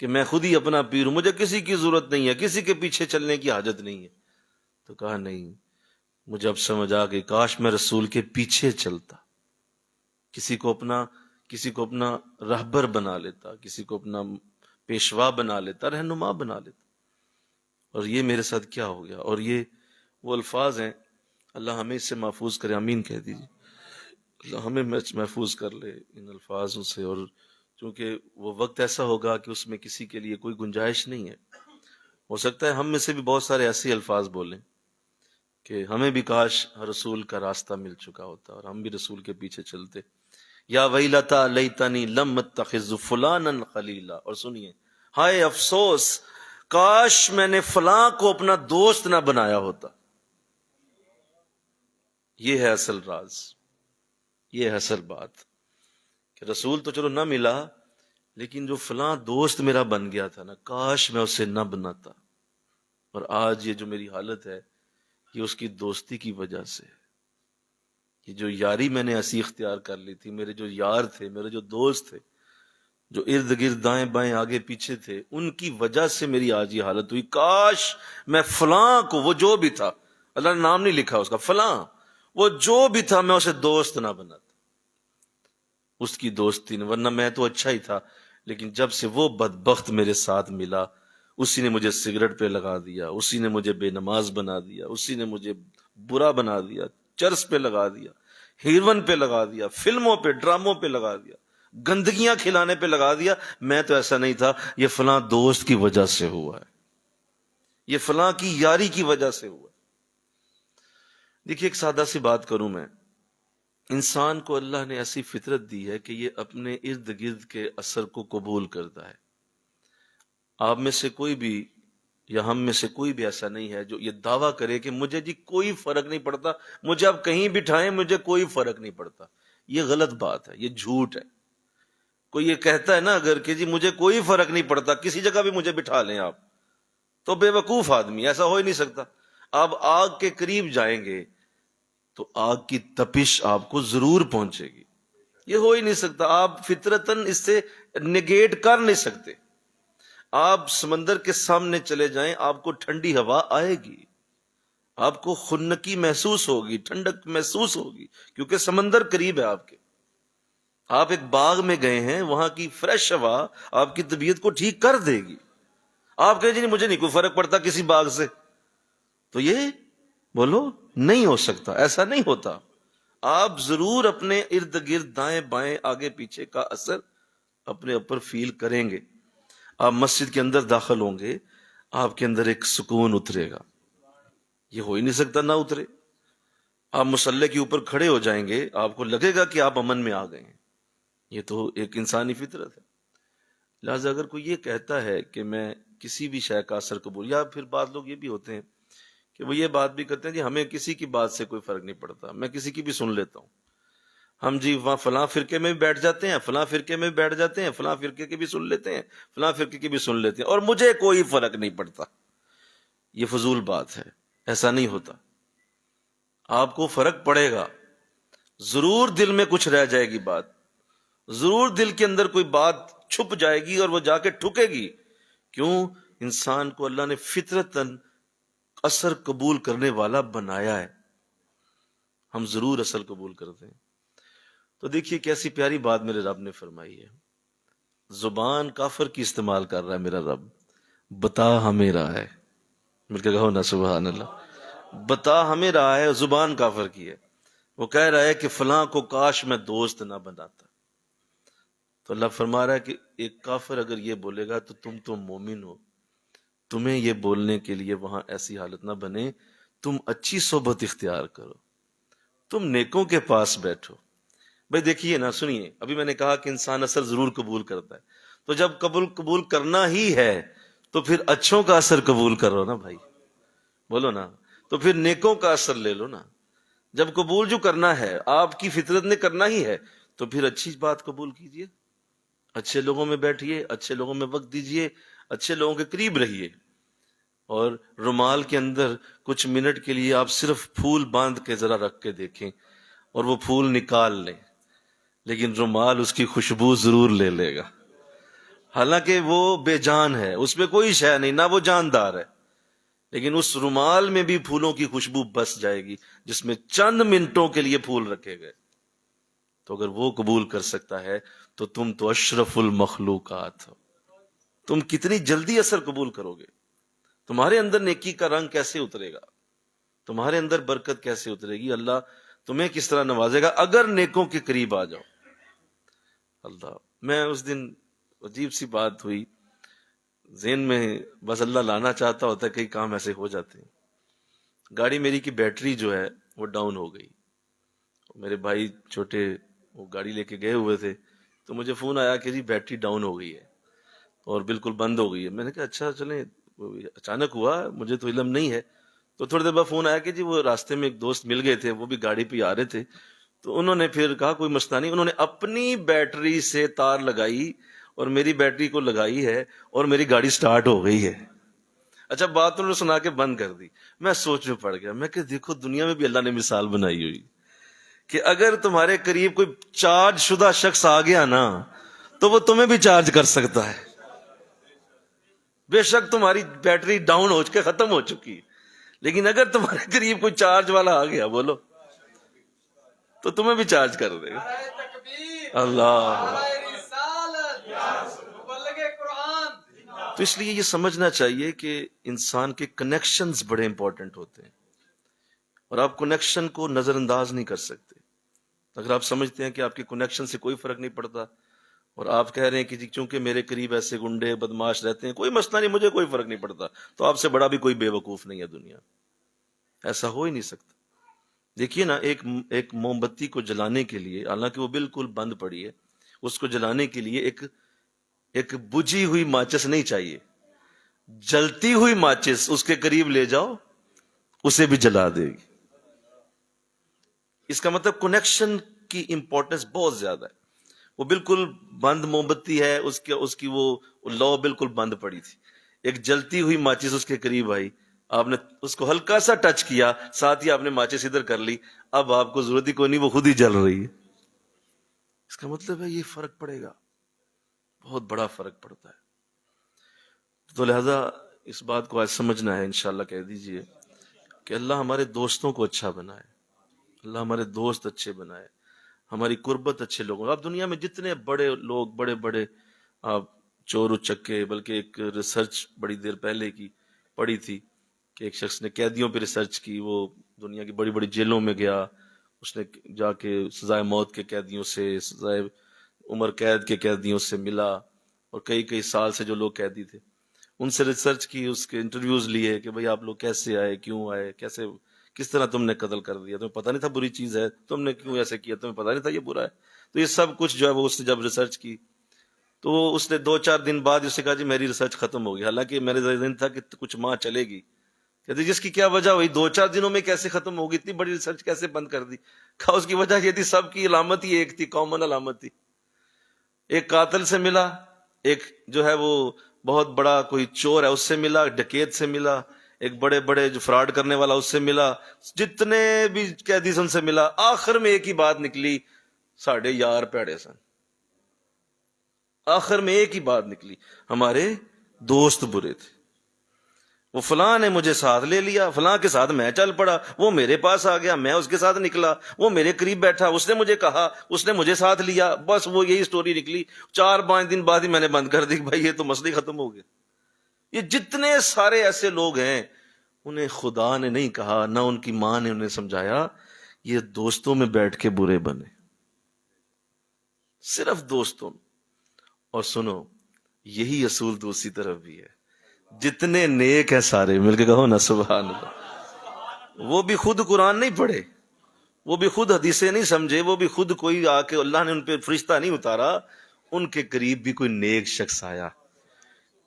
کہ میں خود ہی اپنا پیر ہوں، مجھے کسی کی ضرورت نہیں ہے، کسی کے پیچھے چلنے کی حاجت نہیں ہے۔ تو کہا نہیں، مجھے اب سمجھ آ گئی، کاش میں رسول کے پیچھے چلتا، کسی کو اپنا رہبر بنا لیتا، کسی کو اپنا پیشوا بنا لیتا، رہنما بنا لیتا۔ اور یہ میرے ساتھ کیا ہو گیا، اور یہ وہ الفاظ ہیں، اللہ ہمیں اس سے محفوظ کرے، آمین کہہ دیجیے، اللہ ہمیں محفوظ کر لے ان الفاظوں سے۔ اور چونکہ وہ وقت ایسا ہوگا کہ اس میں کسی کے لیے کوئی گنجائش نہیں ہے، ہو سکتا ہے ہم میں سے بھی بہت سارے ایسے الفاظ بولیں کہ ہمیں بھی کاش رسول کا راستہ مل چکا ہوتا اور ہم بھی رسول کے پیچھے چلتے۔ یا ویلتا لیتنی لم اتخذ فلانا خلیلا، اور سنیے، ہائے افسوس، کاش میں نے فلاں کو اپنا دوست نہ بنایا ہوتا۔ یہ ہے اصل راز، یہ ہے اصل بات کہ رسول تو چلو نہ ملا، لیکن جو فلاں دوست میرا بن گیا تھا نا، کاش میں اسے نہ بناتا۔ اور آج یہ جو میری حالت ہے یہ اس کی دوستی کی وجہ سے، یہ جو یاری میں نے ایسی اختیار کر لی تھی، میرے جو یار تھے، میرے جو دوست تھے، جو ارد گرد دائیں بائیں آگے پیچھے تھے، ان کی وجہ سے میری آج یہ حالت ہوئی۔ کاش میں فلاں کو، وہ جو بھی تھا، اللہ نے نام نہیں لکھا اس کا، فلاں وہ جو بھی تھا، میں اسے دوست نہ بناتا، اس کی دوستی نے، ورنہ میں تو اچھا ہی تھا، لیکن جب سے وہ بدبخت میرے ساتھ ملا، اسی نے مجھے سگریٹ پہ لگا دیا، اسی نے مجھے بے نماز بنا دیا، اسی نے مجھے برا بنا دیا، چرس پہ لگا دیا، ہیروین پہ لگا دیا، فلموں پہ ڈراموں پہ لگا دیا، گندگیاں کھلانے پہ لگا دیا۔ میں تو ایسا نہیں تھا، یہ فلاں دوست کی وجہ سے ہوا ہے، یہ فلاں کی یاری کی وجہ سے ہوا ہے۔ دیکھیے ایک سادہ سی بات کروں میں، انسان کو اللہ نے ایسی فطرت دی ہے کہ یہ اپنے ارد گرد کے اثر کو قبول کرتا ہے۔ آپ میں سے کوئی بھی یا ہم میں سے کوئی بھی ایسا نہیں ہے جو یہ دعویٰ کرے کہ مجھے جی کوئی فرق نہیں پڑتا، مجھے آپ کہیں بٹھائیں مجھے کوئی فرق نہیں پڑتا۔ یہ غلط بات ہے، یہ جھوٹ ہے۔ کوئی یہ کہتا ہے نا اگر کہ جی مجھے کوئی فرق نہیں پڑتا، کسی جگہ بھی مجھے بٹھا لیں آپ، تو بے وقوف آدمی، ایسا ہو ہی نہیں سکتا۔ آپ آگ کے قریب جائیں گے تو آگ کی تپش آپ کو ضرور پہنچے گی، یہ ہو ہی نہیں سکتا. آپ فطرتاً اس سے نگیٹ کر نہیں سکتے. آپ سمندر کے سامنے چلے جائیں، آپ کو ٹھنڈی ہوا آئے گی، آپ کو خنکی محسوس ہوگی، ٹھنڈک محسوس ہوگی، کیونکہ سمندر قریب ہے آپ کے. آپ ایک باغ میں گئے ہیں، وہاں کی فریش ہوا آپ کی طبیعت کو ٹھیک کر دے گی. آپ کہیں جی مجھے نہیں کوئی فرق پڑتا کسی باغ سے، تو یہ بولو نہیں ہو سکتا، ایسا نہیں ہوتا. آپ ضرور اپنے ارد گرد دائیں بائیں آگے پیچھے کا اثر اپنے اوپر فیل کریں گے. آپ مسجد کے اندر داخل ہوں گے، آپ کے اندر ایک سکون اترے گا، یہ ہو ہی نہیں سکتا نہ اترے. آپ مصلی کے اوپر کھڑے ہو جائیں گے، آپ کو لگے گا کہ آپ امن میں آ گئے ہیں. یہ تو ایک انسانی فطرت ہے. لہٰذا اگر کوئی یہ کہتا ہے کہ میں کسی بھی شے کا اثر قبول، یا پھر بعض لوگ یہ بھی ہوتے ہیں کہ وہ یہ بات بھی کرتے ہیں کہ ہمیں کسی کی بات سے کوئی فرق نہیں پڑتا، میں کسی کی بھی سن لیتا ہوں. ہم جی وہاں فلاں فرقے میں بھی بیٹھ جاتے ہیں، فلاں فرقے میں بھی بیٹھ جاتے ہیں، فلاں فرقے کی بھی سن لیتے ہیں، فلاں فرقے کی بھی سن لیتے ہیں، اور مجھے کوئی فرق نہیں پڑتا. یہ فضول بات ہے، ایسا نہیں ہوتا. آپ کو فرق پڑے گا ضرور، دل میں کچھ رہ جائے گی بات، ضرور دل کے اندر کوئی بات چھپ جائے گی اور وہ جا کے ٹھکے گی. کیوں؟ انسان کو اللہ نے فطرتاً اثر قبول کرنے والا بنایا ہے. ہم ضرور اثر قبول کرتے ہیں. تو دیکھیے کیسی پیاری بات میرے رب نے فرمائی ہے. زبان کافر کی استعمال کر رہا ہے میرا رب، بتا ہمیں رہا ہے. مل کے کہو نا سبحان اللہ. بتا ہمیں رہا ہے، زبان کافر کی ہے. وہ کہہ رہا ہے کہ فلاں کو کاش میں دوست نہ بناتا. تو اللہ فرما رہا ہے کہ ایک کافر اگر یہ بولے گا تو تم تو مومن ہو، تمہیں یہ بولنے کے لیے وہاں ایسی حالت نہ بنے. تم اچھی صحبت اختیار کرو، تم نیکوں کے پاس بیٹھو. بھائی دیکھیے نا، سنیے، ابھی میں نے کہا کہ انسان اثر ضرور قبول کرتا ہے. تو جب قبول کرنا ہی ہے تو پھر اچھوں کا اثر قبول کرو نا بھائی، بولو نا. تو پھر نیکوں کا اثر لے لو نا. جب قبول جو کرنا ہے، آپ کی فطرت نے کرنا ہی ہے، تو پھر اچھی بات قبول کیجئے، اچھے لوگوں میں بیٹھیے، اچھے لوگوں میں وقت دیجئے، اچھے لوگوں کے قریب رہیے. اور رومال کے اندر کچھ منٹ کے لیے آپ صرف پھول باندھ کے ذرا رکھ کے دیکھیں اور وہ پھول نکال لیں، لیکن رومال اس کی خوشبو ضرور لے لے گا. حالانکہ وہ بے جان ہے، اس میں کوئی شے نہیں، نہ وہ جاندار ہے، لیکن اس رومال میں بھی پھولوں کی خوشبو بس جائے گی جس میں چند منٹوں کے لیے پھول رکھے گئے. تو اگر وہ قبول کر سکتا ہے تو تم تو اشرف المخلوقات ہو. تم کتنی جلدی اثر قبول کرو گے. تمہارے اندر نیکی کا رنگ کیسے اترے گا، تمہارے اندر برکت کیسے اترے گی، اللہ تمہیں کس طرح نوازے گا اگر نیکوں کے قریب آ جاؤ. اللہ، میں اس دن عجیب سی بات ہوئی ذہن میں، بس اللہ لانا چاہتا ہوتا ہے، کئی کام ایسے ہو جاتے ہیں. گاڑی میری کی بیٹری جو ہے وہ ڈاؤن ہو گئی. میرے بھائی چھوٹے وہ گاڑی لے کے گئے ہوئے تھے، تو مجھے فون آیا کہ جی بیٹری ڈاؤن ہو گئی ہے اور بالکل بند ہو گئی ہے. میں نے کہا اچھا چلیں، اچانک ہوا، مجھے تو علم نہیں ہے. تو تھوڑی دیر بعد فون آیا کہ جی وہ راستے میں ایک دوست مل گئے تھے، وہ بھی گاڑی پہ آ رہے تھے. تو انہوں نے پھر کہا کوئی مسئلہ نہیں، انہوں نے اپنی بیٹری سے تار لگائی اور میری بیٹری کو لگائی ہے اور میری گاڑی سٹارٹ ہو گئی ہے. اچھا بات انہوں نے سنا کے بند کر دی. میں سوچ میں پڑ گیا، میں کہ دیکھو دنیا میں بھی اللہ نے مثال بنائی ہوئی کہ اگر تمہارے قریب کوئی چارج شدہ شخص آ گیا نا تو وہ تمہیں بھی چارج کر سکتا ہے. بے شک تمہاری بیٹری ڈاؤن ہو کے ختم ہو چکی، لیکن اگر تمہارے قریب کوئی چارج والا آ گیا بولو تو تمہیں بھی چارج کر دے گا. اللہ. تو اس لیے یہ سمجھنا چاہیے کہ انسان کے کنیکشنز بڑے امپورٹنٹ ہوتے ہیں اور آپ کنیکشن کو نظر انداز نہیں کر سکتے. اگر آپ سمجھتے ہیں کہ آپ کے کنیکشن سے کوئی فرق نہیں پڑتا اور آپ کہہ رہے ہیں کہ جی چونکہ میرے قریب ایسے گنڈے بدماش رہتے ہیں کوئی مسئلہ نہیں، مجھے کوئی فرق نہیں پڑتا، تو آپ سے بڑا بھی کوئی بے وقوف نہیں ہے دنیا. ایسا ہو ہی نہیں سکتا. دیکھیے نا، ایک موم بتی کو جلانے کے لیے، حالانکہ وہ بالکل بند پڑی ہے، اس کو جلانے کے لیے ایک بجھی ہوئی ماچس نہیں چاہیے، جلتی ہوئی ماچس اس کے قریب لے جاؤ اسے بھی جلا دے گی. اس کا مطلب کنیکشن کی امپورٹنس بہت زیادہ ہے. وہ بالکل بند موم بتی ہے، اس کی وہ لو بالکل بند پڑی تھی، ایک جلتی ہوئی ماچس اس کے قریب آئی، آپ نے اس کو ہلکا سا ٹچ کیا، ساتھ ہی آپ نے ماچس ادھر کر لی، اب آپ کو ضرورت ہی کوئی نہیں، وہ خود ہی جل رہی ہے. اس کا مطلب ہے یہ فرق پڑے گا، بہت بڑا فرق پڑتا ہے. تو لہذا اس بات کو آج سمجھنا ہے، انشاءاللہ کہہ دیجئے کہ اللہ ہمارے دوستوں کو اچھا بنائے، اللہ ہمارے دوست اچھے بنائے، ہماری قربت اچھے لوگوں. اب دنیا میں جتنے بڑے لوگ، بڑے بڑے آپ چور اچکے، بلکہ ایک ریسرچ بڑی دیر پہلے کی پڑھی تھی کہ ایک شخص نے قیدیوں پہ ریسرچ کی، وہ دنیا کی بڑی بڑی جیلوں میں گیا، اس نے جا کے سزائے موت کے قیدیوں سے، سزائے عمر قید کے قیدیوں سے ملا، اور کئی کئی سال سے جو لوگ قیدی تھے ان سے ریسرچ کی، اس کے انٹرویوز لیے کہ بھئی آپ لوگ کیسے آئے، کیوں آئے، کیسے، کس طرح تم نے قتل کر دیا، تمہیں پتہ نہیں تھا بری چیز ہے، تم نے کیوں ایسے کیا، تمہیں پتہ نہیں تھا یہ برا ہے. تو یہ سب کچھ جو ہے وہ اس نے جب ریسرچ کی تو اس نے 2-4 دن بعد اس سے کہا جی میری ریسرچ ختم ہو گئی. حالانکہ میرے ذہن تھا کہ کچھ ماہ چلے گی. کہتے جس کی کیا وجہ ہوئی، 2-4 دنوں میں کیسے ختم ہوگی، اتنی بڑی ریسرچ کیسے بند کر دی؟ کہا اس کی وجہ یہ تھی، سب کی علامت ہی ایک تھی، کامن علامت تھی. ایک قاتل سے ملا، ایک جو ہے وہ بہت بڑا کوئی چور ہے اس سے ملا، ڈکیت سے ملا، ایک بڑے بڑے جو فراڈ کرنے والا اس سے ملا، جتنے بھی قیدی ان سے ملا، آخر میں ایک ہی بات نکلی، ساڑھے یار پیڑے سن. آخر میں ایک ہی بات نکلی، ہمارے دوست برے تھے. وہ فلاں نے مجھے ساتھ لے لیا، فلاں کے ساتھ میں چل پڑا، وہ میرے پاس آ گیا، میں اس کے ساتھ نکلا، وہ میرے قریب بیٹھا، اس نے مجھے کہا، اس نے مجھے ساتھ لیا، بس وہ یہی سٹوری نکلی. 4-5 دن بعد ہی میں نے بند کر دی کہ بھائی یہ تو مسئلہ ہی ختم ہو گیا. یہ جتنے سارے ایسے لوگ ہیں انہیں خدا نے نہیں کہا، نہ ان کی ماں نے انہیں سمجھایا یہ دوستوں میں بیٹھ کے برے بنے، صرف دوستوں میں. اور سنو، یہی اصول دوسری طرف بھی ہے، جتنے نیک ہیں سارے مل کے کہو نا سبحان اللہ. وہ بھی خود قرآن نہیں پڑھے، وہ بھی خود حدیثیں نہیں سمجھے، وہ بھی خود کوئی آ کے اللہ نے ان پہ فرشتہ نہیں اتارا، ان کے قریب بھی کوئی نیک شخص آیا،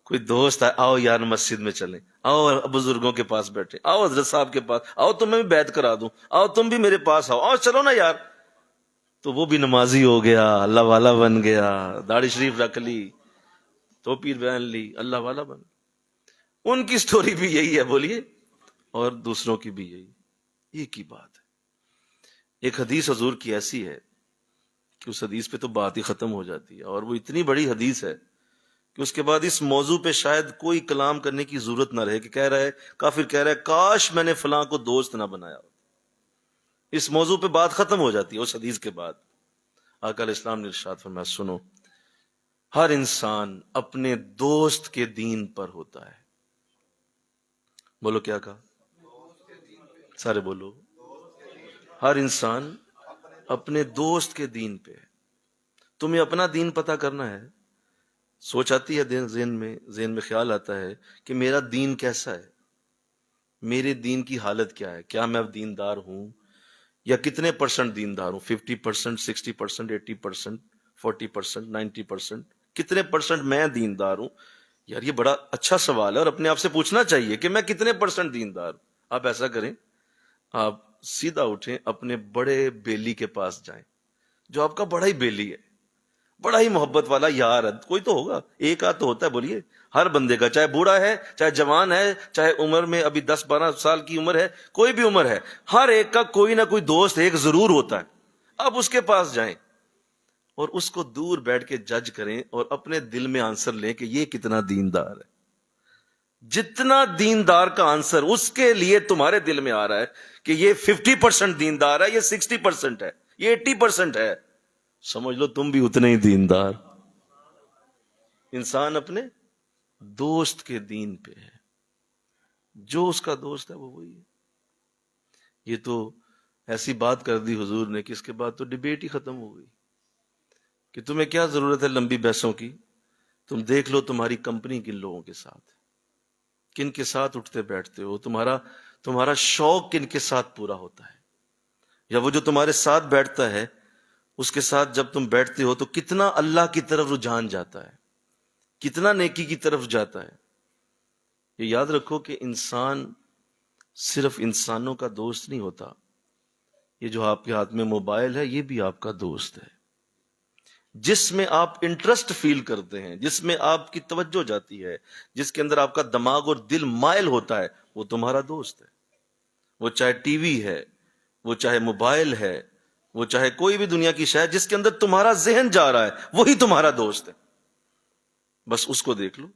کوئی دوست ہے، آؤ یار مسجد میں چلیں، آؤ بزرگوں کے پاس بیٹھے، آؤ حضرت صاحب کے پاس، آؤ تمہیں بھی بیعت کرا دوں، آؤ تم بھی میرے پاس آؤ، آؤ چلو نا یار. تو وہ بھی نمازی ہو گیا، اللہ والا بن گیا، داڑھی شریف رکھ لی، ٹوپی پہن لی، اللہ والا بن. ان کی سٹوری بھی یہی ہے، بولیے، اور دوسروں کی بھی یہی، ایک ہی بات ہے. ایک حدیث حضور کی ایسی ہے کہ اس حدیث پہ تو بات ہی ختم ہو جاتی ہے، اور وہ اتنی بڑی حدیث ہے کہ اس کے بعد اس موضوع پہ شاید کوئی کلام کرنے کی ضرورت نہ رہے، کہ کہہ رہا ہے کافر، کہہ رہا ہے کاش میں نے فلاں کو دوست نہ بنایا. اس موضوع پہ بات ختم ہو جاتی ہے اس حدیث کے بعد. آقا علیہ السلام نے ارشاد فرمایا، سنو، ہر انسان اپنے دوست کے دین پر ہوتا ہے. بولو کیا کہا؟ سارے بولو. ہر انسان اپنے دوست کے دین پہ ہے. تمہیں اپنا دین پتہ کرنا ہے. سوچ آتی ہے ذہن میں خیال آتا ہے کہ میرا دین کیسا ہے، میرے دین کی حالت کیا ہے، کیا میں اب دیندار ہوں، یا کتنے پرسنٹ دیندار ہوں، 50%، 60%، 80%، 40%، 90%، کتنے پرسنٹ میں دیندار ہوں. یار یہ بڑا اچھا سوال ہے، اور اپنے آپ سے پوچھنا چاہیے کہ میں کتنے پرسنٹ دیندار ہوں. آپ ایسا کریں، آپ سیدھا اٹھیں، اپنے بڑے بیلی کے پاس جائیں، جو آپ کا بڑا ہی بیلی ہے، بڑا ہی محبت والا یار ہے. کوئی تو ہوگا، ایک آدھ تو ہوتا ہے، بولیے. ہر بندے کا، چاہے بوڑھا ہے، چاہے جوان ہے، چاہے عمر میں ابھی 10-12 سال کی عمر ہے، کوئی بھی عمر ہے، ہر ایک کا کوئی نہ کوئی دوست ایک ضرور ہوتا ہے. آپ اس کے پاس جائیں اور اس کو دور بیٹھ کے جج کریں، اور اپنے دل میں آنسر لیں کہ یہ کتنا دیندار ہے. جتنا دیندار کا آنسر اس کے لیے تمہارے دل میں آ رہا ہے کہ یہ 50% دیندار ہے، یہ 60% ہے، یہ 80% ہے، سمجھ لو تم بھی اتنے ہی دیندار. انسان اپنے دوست کے دین پہ ہے، جو اس کا دوست ہے وہ وہی ہے. یہ تو ایسی بات کر دی حضور نے کہ اس کے بعد تو ڈیبیٹ ہی ختم ہو گئی کہ تمہیں کیا ضرورت ہے لمبی بحثوں کی. تم دیکھ لو تمہاری کمپنی کن لوگوں کے ساتھ، کن کے ساتھ اٹھتے بیٹھتے ہو، تمہارا شوق کن کے ساتھ پورا ہوتا ہے، یا وہ جو تمہارے ساتھ بیٹھتا ہے اس کے ساتھ جب تم بیٹھتے ہو تو کتنا اللہ کی طرف رجحان جاتا ہے، کتنا نیکی کی طرف جاتا ہے. یہ یاد رکھو کہ انسان صرف انسانوں کا دوست نہیں ہوتا. یہ جو آپ کے ہاتھ میں موبائل ہے یہ بھی آپ کا دوست ہے. جس میں آپ انٹرسٹ فیل کرتے ہیں، جس میں آپ کی توجہ جاتی ہے، جس کے اندر آپ کا دماغ اور دل مائل ہوتا ہے، وہ تمہارا دوست ہے. وہ چاہے ٹی وی ہے، وہ چاہے موبائل ہے، وہ چاہے کوئی بھی دنیا کی شے جس کے اندر تمہارا ذہن جا رہا ہے وہی تمہارا دوست ہے، بس اس کو دیکھ لو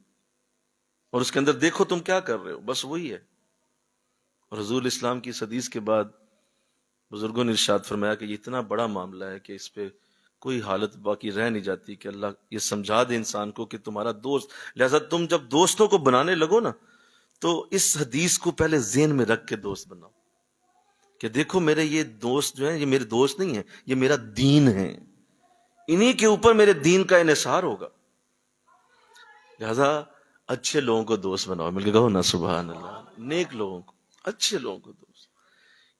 اور اس کے اندر دیکھو تم کیا کر رہے ہو، بس وہی ہے۔ اور حضور اسلام کی اس حدیث کے بعد بزرگوں نے ارشاد فرمایا کہ یہ اتنا بڑا معاملہ ہے کہ اس پہ کوئی حالت باقی رہ نہیں جاتی کہ اللہ یہ سمجھا دے انسان کو کہ تمہارا دوست، لہذا تم جب دوستوں کو بنانے لگو نا تو اس حدیث کو پہلے ذہن میں رکھ کے دوست بناؤ کہ دیکھو میرے یہ دوست جو ہیں یہ میرے دوست نہیں ہیں، یہ میرا دین ہے، انہی کے اوپر میرے دین کا انحصار ہوگا۔ لہذا اچھے لوگوں کو دوست بناؤ، مل کے کہو نا سبحان اللہ، نیک لوگوں کو، اچھے لوگوں کو دوست،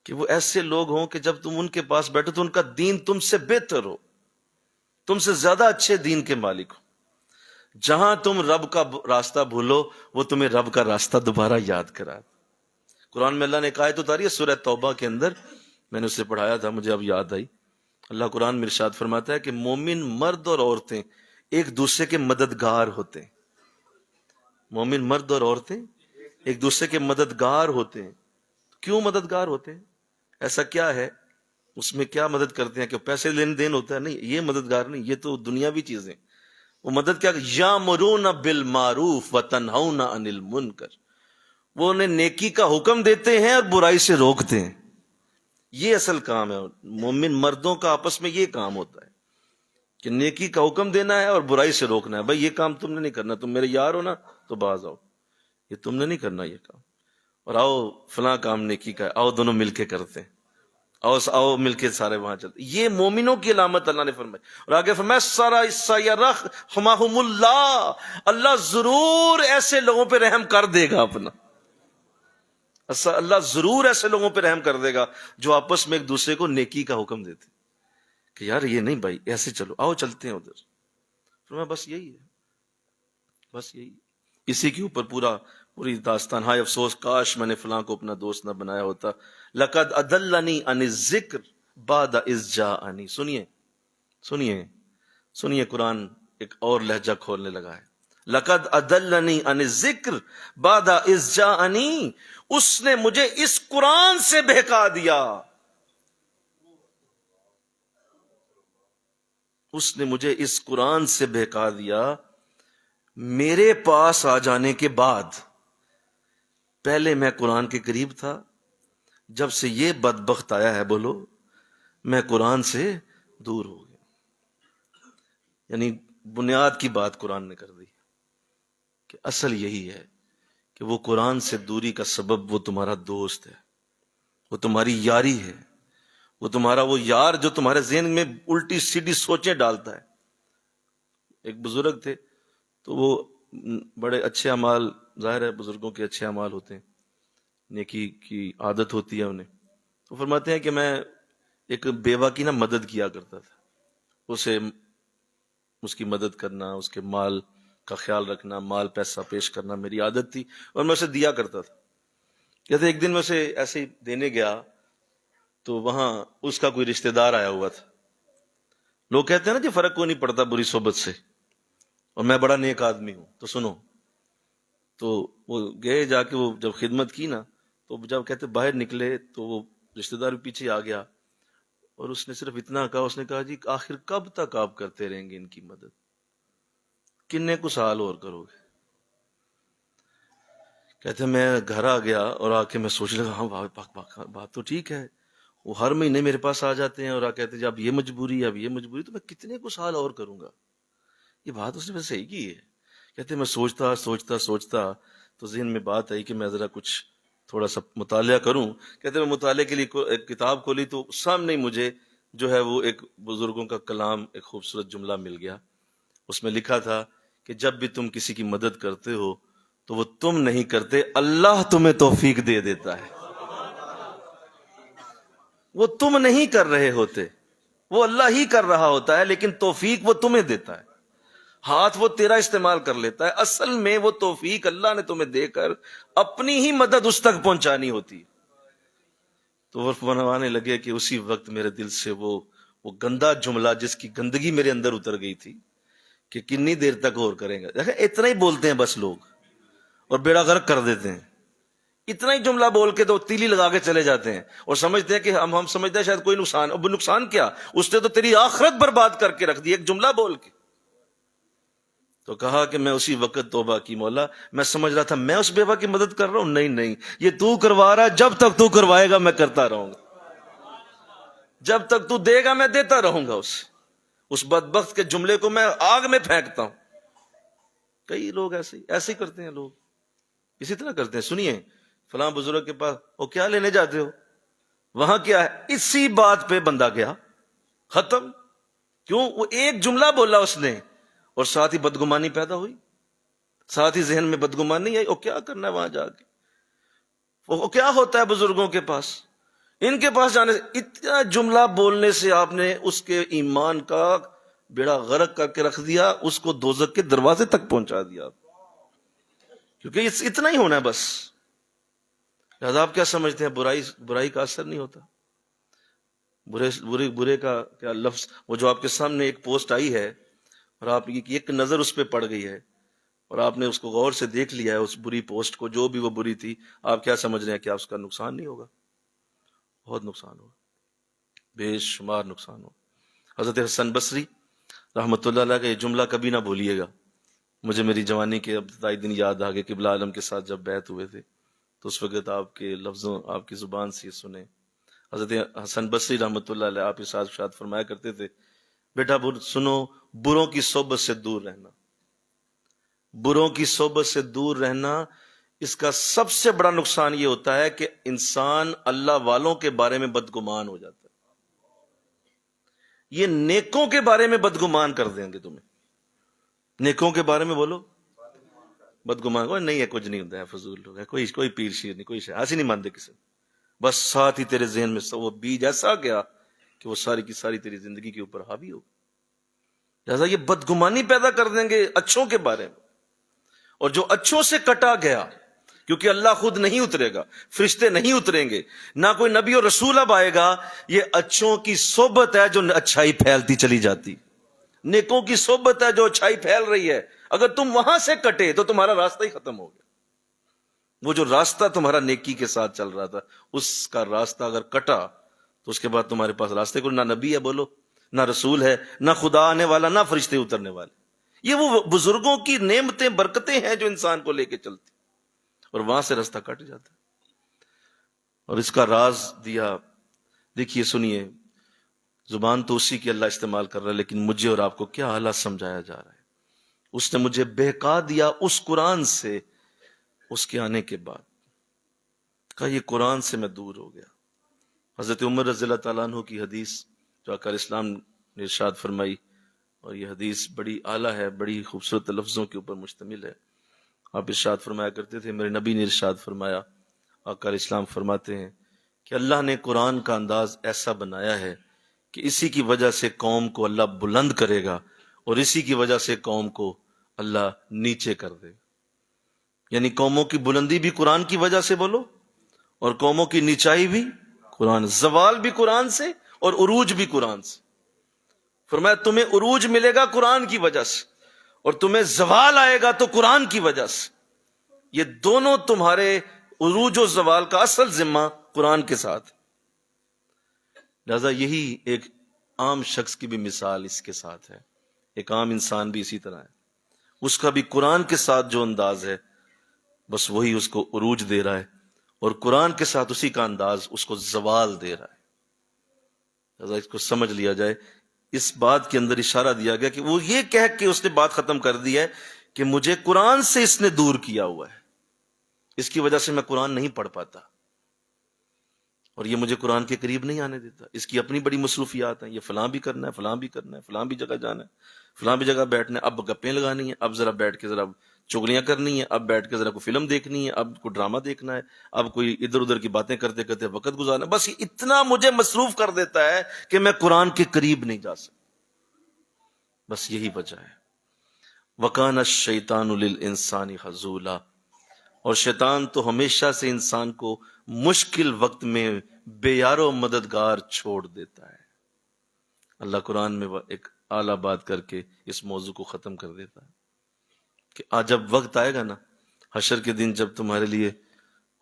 کہ وہ ایسے لوگ ہوں کہ جب تم ان کے پاس بیٹھو تو ان کا دین تم سے بہتر ہو، تم سے زیادہ اچھے دین کے مالک ہو۔ جہاں تم رب کا راستہ بھولو وہ تمہیں رب کا راستہ دوبارہ یاد کرا۔ قرآن میں اللہ نے ایک آیت اتاری ہے سورہ توبہ کے اندر، میں نے اسے پڑھایا تھا، مجھے اب یاد آئی۔ اللہ قرآن میں ارشاد فرماتا ہے کہ مومن مرد اور عورتیں ایک دوسرے کے مددگار ہوتے ہیں۔ مومن مرد اور عورتیں ایک دوسرے کے مددگار ہوتے ہیں۔ کیوں مددگار ہوتے ہیں؟ ایسا کیا ہے اس میں، کیا مدد کرتے ہیں؟ کہ پیسے لین دین ہوتا ہے؟ نہیں، یہ مددگار نہیں، یہ تو دنیاوی چیزیں۔ وہ مدد کیا، یامرون بالمعروف وتنہون عن المنکر، وہ انہیں نیکی کا حکم دیتے ہیں اور برائی سے روکتے ہیں۔ یہ اصل کام ہے، مومن مردوں کا آپس میں یہ کام ہوتا ہے کہ نیکی کا حکم دینا ہے اور برائی سے روکنا ہے۔ بھائی یہ کام تم نے نہیں کرنا، تم میرے یار ہو نا تو باز آؤ، یہ تم نے نہیں کرنا یہ کام، اور آؤ فلاں کام نیکی کا ہے، آؤ دونوں مل کے کرتے ہیں، آؤ مل کے سارے وہاں چلتے۔ یہ مومنوں کی علامت اللہ نے فرمائی، اور آگے فرمایا سارا سیرحمہم اللہ، اللہ ضرور ایسے لوگوں پہ رحم کر دے گا اپنا، اللہ ضرور ایسے لوگوں پہ رحم کر دے گا جو آپس میں ایک دوسرے کو نیکی کا حکم دیتے کہ یار یہ نہیں بھائی ایسے چلو، آؤ چلتے ہیں ادھر۔ فرمایا بس یہی ہے، بس یہی، اسی کے اوپر پوری داستان۔ ہائے افسوس کاش میں نے فلاں کو اپنا دوست نہ بنایا ہوتا۔ لقد اضلنی عن الذکر بعد اذ جاءنی، سنیے قرآن ایک اور لہجہ کھولنے لگا ہے۔ لقد اضلنی عن الذکر بعد اذ جاءنی، اس نے مجھے اس قرآن سے بہکا دیا، اس نے مجھے اس قرآن سے بہکا دیا میرے پاس آ جانے کے بعد۔ پہلے میں قرآن کے قریب تھا، جب سے یہ بدبخت آیا ہے بولو میں قرآن سے دور ہو گیا۔ یعنی بنیاد کی بات قرآن نے کر دی کہ اصل یہی ہے کہ وہ قرآن سے دوری کا سبب وہ تمہارا دوست ہے، وہ تمہاری یاری ہے، وہ تمہارا وہ یار جو تمہارے ذہن میں الٹی سیدھی سوچیں ڈالتا ہے۔ ایک بزرگ تھے تو وہ بڑے اچھے اعمال، ظاہر ہے بزرگوں کے اچھے اعمال ہوتے ہیں، نیکی کی عادت ہوتی ہے انہیں، تو فرماتے ہیں کہ میں ایک بیوہ کی مدد کیا کرتا تھا، اس کی مدد کرنا، اس کے مال کا خیال رکھنا، مال پیسہ پیش کرنا میری عادت تھی اور میں اسے دیا کرتا تھا۔ کہتے ایک دن میں اسے ایسے ہی دینے گیا تو وہاں اس کا کوئی رشتہ دار آیا ہوا تھا۔ لوگ کہتے ہیں نا جی فرق کوئی نہیں پڑتا بری صحبت سے، اور میں بڑا نیک آدمی ہوں، تو سنو، تو وہ گئے جا کے، وہ جب خدمت کی نا تو جب کہتے باہر نکلے تو وہ رشتہ دار پیچھے آ گیا اور اس نے صرف اتنا کہا، اس نے کہا جی آخر کب تک آپ کرتے رہیں گے ان کی مدد، کتنے کو سال اور کرو گے؟ کہتے میں گھر آ گیا اور آ کے میں سوچ لگا ہاں بات تو ٹھیک ہے، وہ ہر مہینے میرے پاس آ جاتے ہیں اور کہتے جی اب یہ مجبوری، اب یہ مجبوری، تو میں کتنے کو سال اور کروں گا؟ یہ بات اس نے بس صحیح کی ہے۔ کہتے میں سوچتا تو ذہن میں بات آئی کہ میں ذرا کچھ تھوڑا سا مطالعہ کروں۔ کہتے میں مطالعے کے لیے ایک کتاب کھولی تو سامنے مجھے جو ہے وہ ایک بزرگوں کا کلام، ایک خوبصورت جملہ مل گیا۔ اس میں لکھا تھا کہ جب بھی تم کسی کی مدد کرتے ہو تو وہ تم نہیں کرتے، اللہ تمہیں توفیق دے دیتا ہے۔ وہ تم نہیں کر رہے ہوتے، وہ اللہ ہی کر رہا ہوتا ہے، لیکن توفیق وہ تمہیں دیتا ہے، ہاتھ وہ تیرا استعمال کر لیتا ہے۔ اصل میں وہ توفیق اللہ نے تمہیں دے کر اپنی ہی مدد اس تک پہنچانی ہوتی ہے۔ تو وہ فرمانے لگے کہ اسی وقت میرے دل سے وہ گندا جملہ، جس کی گندگی میرے اندر اتر گئی تھی کہ کتنی دیر تک اور کریں گے، اتنا ہی بولتے ہیں بس لوگ اور بیڑا غرق کر دیتے ہیں اتنا ہی جملہ بول کے تو تیلی لگا کے چلے جاتے ہیں اور سمجھتے ہیں کہ ہم سمجھتے ہیں شاید کوئی نقصان. اب نقصان کیا؟ اس نے تو تیری آخرت برباد کر کے رکھ دی ایک جملہ بول کے. تو کہا کہ میں اسی وقت توبہ کی مولا، میں سمجھ رہا تھا میں اس بیوہ کی مدد کر رہا ہوں، نہیں، یہ تو کروا رہا ہے، جب تک تو کروائے گا میں کرتا رہوں گا، جب تک تو دے گا میں دیتا رہوں گا. اس بدبخت کے جملے کو میں آگ میں پھینکتا ہوں. کئی لوگ ایسے ہی کرتے ہیں، لوگ اسی طرح کرتے ہیں. سنیے فلاں بزرگ کے پاس، وہ کیا لینے جاتے ہو؟ وہاں کیا ہے؟ اسی بات پہ بندہ گیا، ختم. کیوں؟ وہ ایک جملہ بولا اس نے اور ساتھ ہی بدگمانی پیدا ہوئی، ساتھ ہی ذہن میں بدگمانی آئی. اور کیا کرنا ہے وہاں جا کے؟ وہ کیا ہوتا ہے بزرگوں کے پاس؟ ان کے پاس جانے سے، اتنا جملہ بولنے سے آپ نے اس کے ایمان کا بیڑا غرق کر کے رکھ دیا، اس کو دوزخ کے دروازے تک پہنچا دیا، کیونکہ اتنا ہی ہونا ہے بس. لہذا آپ کیا سمجھتے ہیں برائی کا اثر نہیں ہوتا؟ برے کا کیا لفظ، وہ جو آپ کے سامنے ایک پوسٹ آئی ہے اور آپ کی ایک نظر اس پہ پڑ گئی ہے اور آپ نے اس کو غور سے دیکھ لیا ہے، اس بری پوسٹ کو، جو بھی وہ بری تھی، آپ کیا سمجھ رہے ہیں کہ آپ اس کا نقصان نہیں ہوگا؟ بہت نقصان ہوگا، بے شمار نقصان ہوگا. حضرت حسن بصری رحمۃ اللہ علیہ کا یہ جملہ کبھی نہ بھولیے گا. مجھے میری جوانی کے ابتدائی دن یاد آ گئے، قبلہ عالم کے ساتھ جب بیعت ہوئے تھے تو اس وقت آپ کے لفظوں، آپ کی زبان سے سنے. حضرت حسن بصری رحمۃ اللہ علیہ آپ کے ساتھ فرمایا کرتے تھے، بیٹا سنو، بروں کی صحبت سے دور رہنا، بروں کی صحبت سے دور رہنا. اس کا سب سے بڑا نقصان یہ ہوتا ہے کہ انسان اللہ والوں کے بارے میں بدگمان ہو جاتا ہے. یہ نیکوں کے بارے میں بدگمان کر دیں گے تمہیں. نیکوں کے بارے میں بولو بدگمان، کوئی نہیں ہے، کچھ نہیں ہوتا ہے، فضول لوگ ہے، کوئی پیر شیر نہیں، کوئی ایسے نہیں مانتے کسی. بس ساتھ ہی تیرے ذہن میں وہ بیج ایسا گیا کہ وہ ساری کی ساری تیری زندگی کے اوپر حاوی ہو. لہذا یہ بدگمانی پیدا کر دیں گے اچھوں کے بارے میں. اور جو اچھوں سے کٹا گیا، کیونکہ اللہ خود نہیں اترے گا، فرشتے نہیں اتریں گے، نہ کوئی نبی اور رسول اب آئے گا. یہ اچھوں کی صحبت ہے جو اچھائی پھیلتی چلی جاتی، نیکوں کی صحبت ہے جو اچھائی پھیل رہی ہے. اگر تم وہاں سے کٹے تو تمہارا راستہ ہی ختم ہو گیا. وہ جو راستہ تمہارا نیکی کے ساتھ چل رہا تھا، اس کا راستہ اگر کٹا تو اس کے بعد تمہارے پاس راستے کو نہ نبی ہے بولو، نہ رسول ہے، نہ خدا آنے والا، نہ فرشتے اترنے والے. یہ وہ بزرگوں کی نعمتیں، برکتیں ہیں جو انسان کو لے کے چلتی، اور وہاں سے راستہ کٹ جاتا ہے. اور اس کا راز دیا. دیکھیے سنیے، زبان تو اسی کی اللہ استعمال کر رہا ہے، لیکن مجھے اور آپ کو کیا اعلیٰ سمجھایا جا رہا ہے. اس نے مجھے بہکا دیا اس قرآن سے، اس کے آنے کے بعد کہا یہ قرآن سے میں دور ہو گیا. حضرت عمر رضی اللہ تعالیٰ عنہ کی حدیث جو آقا اسلام نے ارشاد فرمائی، اور یہ حدیث بڑی اعلیٰ ہے، بڑی خوبصورت لفظوں کے اوپر مشتمل ہے. آپ ارشاد فرمایا کرتے تھے، میرے نبی نے ارشاد فرمایا، آقا اسلام فرماتے ہیں کہ اللہ نے قرآن کا انداز ایسا بنایا ہے کہ اسی کی وجہ سے قوم کو اللہ بلند کرے گا اور اسی کی وجہ سے قوم کو اللہ نیچے کر دے گا. یعنی قوموں کی بلندی بھی قرآن کی وجہ سے بولو، اور قوموں کی نیچائی بھی قرآن، زوال بھی قرآن سے اور عروج بھی قرآن سے. فرمایا تمہیں عروج ملے گا قرآن کی وجہ سے، اور تمہیں زوال آئے گا تو قرآن کی وجہ سے. یہ دونوں تمہارے عروج و زوال کا اصل ذمہ قرآن کے ساتھ. لہذا یہی ایک عام شخص کی بھی مثال اس کے ساتھ ہے، ایک عام انسان بھی اسی طرح ہے. اس کا بھی قرآن کے ساتھ جو انداز ہے، بس وہی اس کو عروج دے رہا ہے، اور قرآن کے ساتھ اسی کا انداز اس کو زوال دے رہا ہے. لہذا اس کو سمجھ لیا جائے. اس بات کے اندر اشارہ دیا گیا کہ وہ یہ کہہ کے اس نے بات ختم کر دی ہے کہ مجھے قرآن سے اس نے دور کیا ہوا ہے، اس کی وجہ سے میں قرآن نہیں پڑھ پاتا، اور یہ مجھے قرآن کے قریب نہیں آنے دیتا. اس کی اپنی بڑی مصروفیات ہیں، یہ فلاں بھی کرنا ہے، فلاں بھی کرنا ہے، فلاں بھی جگہ جانا ہے، فلاں بھی جگہ بیٹھنا ہے، اب گپیں لگانی ہیں، اب ذرا بیٹھ کے ذرا چغلیاں کرنی ہیں، اب بیٹھ کے ذرا کوئی فلم دیکھنی ہے، اب کوئی ڈرامہ دیکھنا ہے، اب کوئی ادھر ادھر کی باتیں کرتے کرتے وقت گزارنا. بس اتنا مجھے مصروف کر دیتا ہے کہ میں قرآن کے قریب نہیں جا سکتا. بس یہی وجہ ہے. وَكَانَ الشَّيْطَانُ لِلْإِنسَانِ خَذُولًا، اور شیطان تو ہمیشہ سے انسان کو مشکل وقت میں بے یار و مددگار چھوڑ دیتا ہے. اللہ قرآن میں ایک اعلیٰ بات کر کے اس موضوع کو ختم کر دیتا ہے کہ آج جب وقت آئے گا نا، حشر کے دن، جب تمہارے لیے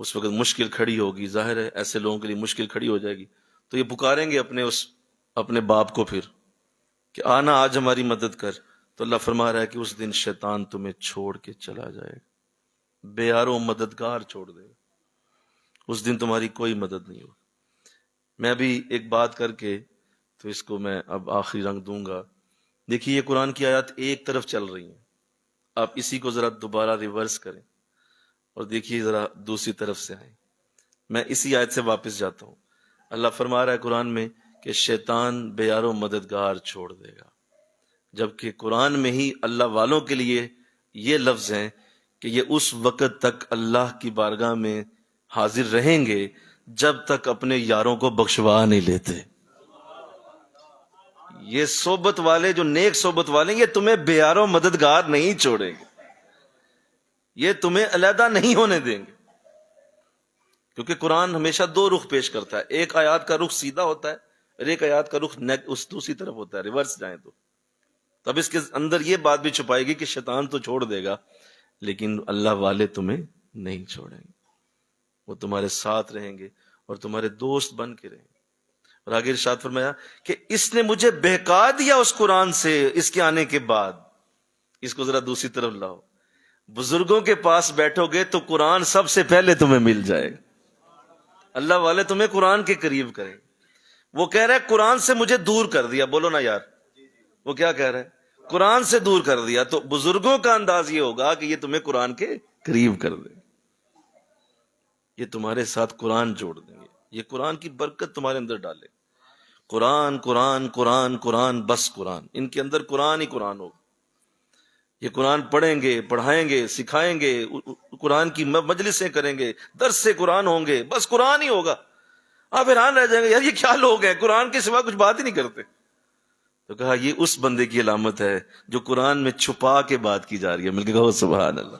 اس وقت مشکل کھڑی ہوگی، ظاہر ہے ایسے لوگوں کے لیے مشکل کھڑی ہو جائے گی، تو یہ پکاریں گے اپنے باپ کو پھر کہ آنا آج ہماری مدد کر، تو اللہ فرما رہا ہے کہ اس دن شیطان تمہیں چھوڑ کے چلا جائے گا، بے یارو مددگار چھوڑ دے گا، اس دن تمہاری کوئی مدد نہیں ہوگی۔ میں بھی ایک بات کر کے تو اس کو میں اب آخری رنگ دوں گا۔ دیکھیے یہ قرآن کی آیات ایک طرف چل رہی ہیں، آپ اسی کو ذرا دوبارہ ریورس کریں اور دیکھیے ذرا دوسری طرف سے آئیں۔ میں اسی آیت سے واپس جاتا ہوں۔ اللہ فرما رہا ہے قرآن میں کہ شیطان بے یار و مددگار چھوڑ دے گا، جبکہ قرآن میں ہی اللہ والوں کے لیے یہ لفظ ہیں کہ یہ اس وقت تک اللہ کی بارگاہ میں حاضر رہیں گے جب تک اپنے یاروں کو بخشوا نہیں لیتے۔ یہ صحبت والے جو نیک صحبت والے یہ تمہیں بے یار و مددگار نہیں چھوڑیں گے، یہ تمہیں علیحدہ نہیں ہونے دیں گے، کیونکہ قرآن ہمیشہ دو رخ پیش کرتا ہے، ایک آیات کا رخ سیدھا ہوتا ہے اور ایک آیات کا رخ اس دوسری طرف ہوتا ہے، ریورس جائیں تو تب اس کے اندر یہ بات بھی چھپائے گی کہ شیطان تو چھوڑ دے گا لیکن اللہ والے تمہیں نہیں چھوڑیں گے، وہ تمہارے ساتھ رہیں گے اور تمہارے دوست بن کے رہیں گے۔ اور آگے ارشاد فرمایا کہ اس نے مجھے بہکا دیا اس قرآن سے اس کے آنے کے بعد۔ اس کو ذرا دوسری طرف لاؤ، بزرگوں کے پاس بیٹھو گے تو قرآن سب سے پہلے تمہیں مل جائے گا، اللہ والے تمہیں قرآن کے قریب کریں۔ وہ کہہ رہا ہے قرآن سے مجھے دور کر دیا، بولو نا یار، وہ کیا کہہ رہا ہے؟ قرآن سے دور کر دیا۔ تو بزرگوں کا انداز یہ ہوگا کہ یہ تمہیں قرآن کے قریب کر دے، یہ تمہارے ساتھ قرآن جوڑ دیں گے، یہ قرآن کی برکت تمہارے اندر ڈالے۔ قرآن قرآن قرآن قرآن، بس قرآن، ان کے اندر قرآن ہی قرآن ہوگا۔ یہ قرآن پڑھیں گے، پڑھائیں گے، سکھائیں گے، قرآن کی مجلسیں کریں گے، درس سے قرآن ہوں گے، بس قرآن ہی ہوگا۔ آپ حیران رہ جائیں گے یار یہ کیا لوگ ہیں، قرآن کے سوا کچھ بات ہی نہیں کرتے۔ تو کہا یہ اس بندے کی علامت ہے جو قرآن میں چھپا کے بات کی جا رہی ہے، مل کے کہو سبحان اللہ۔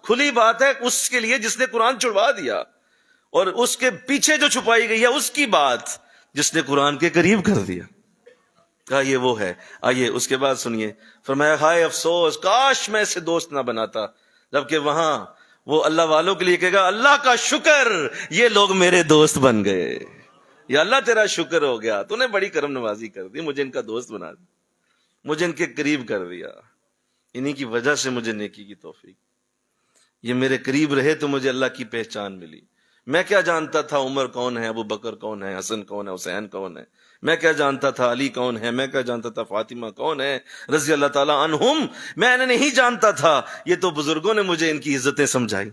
کھلی بات ہے اس کے لیے جس نے قرآن چھڑوا دیا، اور اس کے پیچھے جو چھپائی گئی ہے اس کی بات جس نے قرآن کے قریب کر دیا۔ کہا یہ وہ ہے۔ آئیے اس کے بعد سنیے، فرمایا ہائے افسوس کاش میں اسے دوست نہ بناتا، جبکہ وہاں وہ اللہ والوں کے لیے کہے گا اللہ کا شکر یہ لوگ میرے دوست بن گئے، یا اللہ تیرا شکر ہو گیا، تو نے بڑی کرم نوازی کر دی، مجھے ان کا دوست بنا دی، مجھے ان کے قریب کر دیا، انہی کی وجہ سے مجھے نیکی کی توفیق، یہ میرے قریب رہے تو مجھے اللہ کی پہچان ملی۔ میں کیا جانتا تھا عمر کون ہے، ابو بکر کون ہے، حسن کون ہے، حسین کون ہے، میں کیا جانتا تھا علی کون ہے، میں کیا جانتا تھا فاطمہ کون ہے رضی اللہ تعالی عنہم، میں نے نہیں جانتا تھا، یہ تو بزرگوں نے مجھے ان کی عزتیں سمجھائی،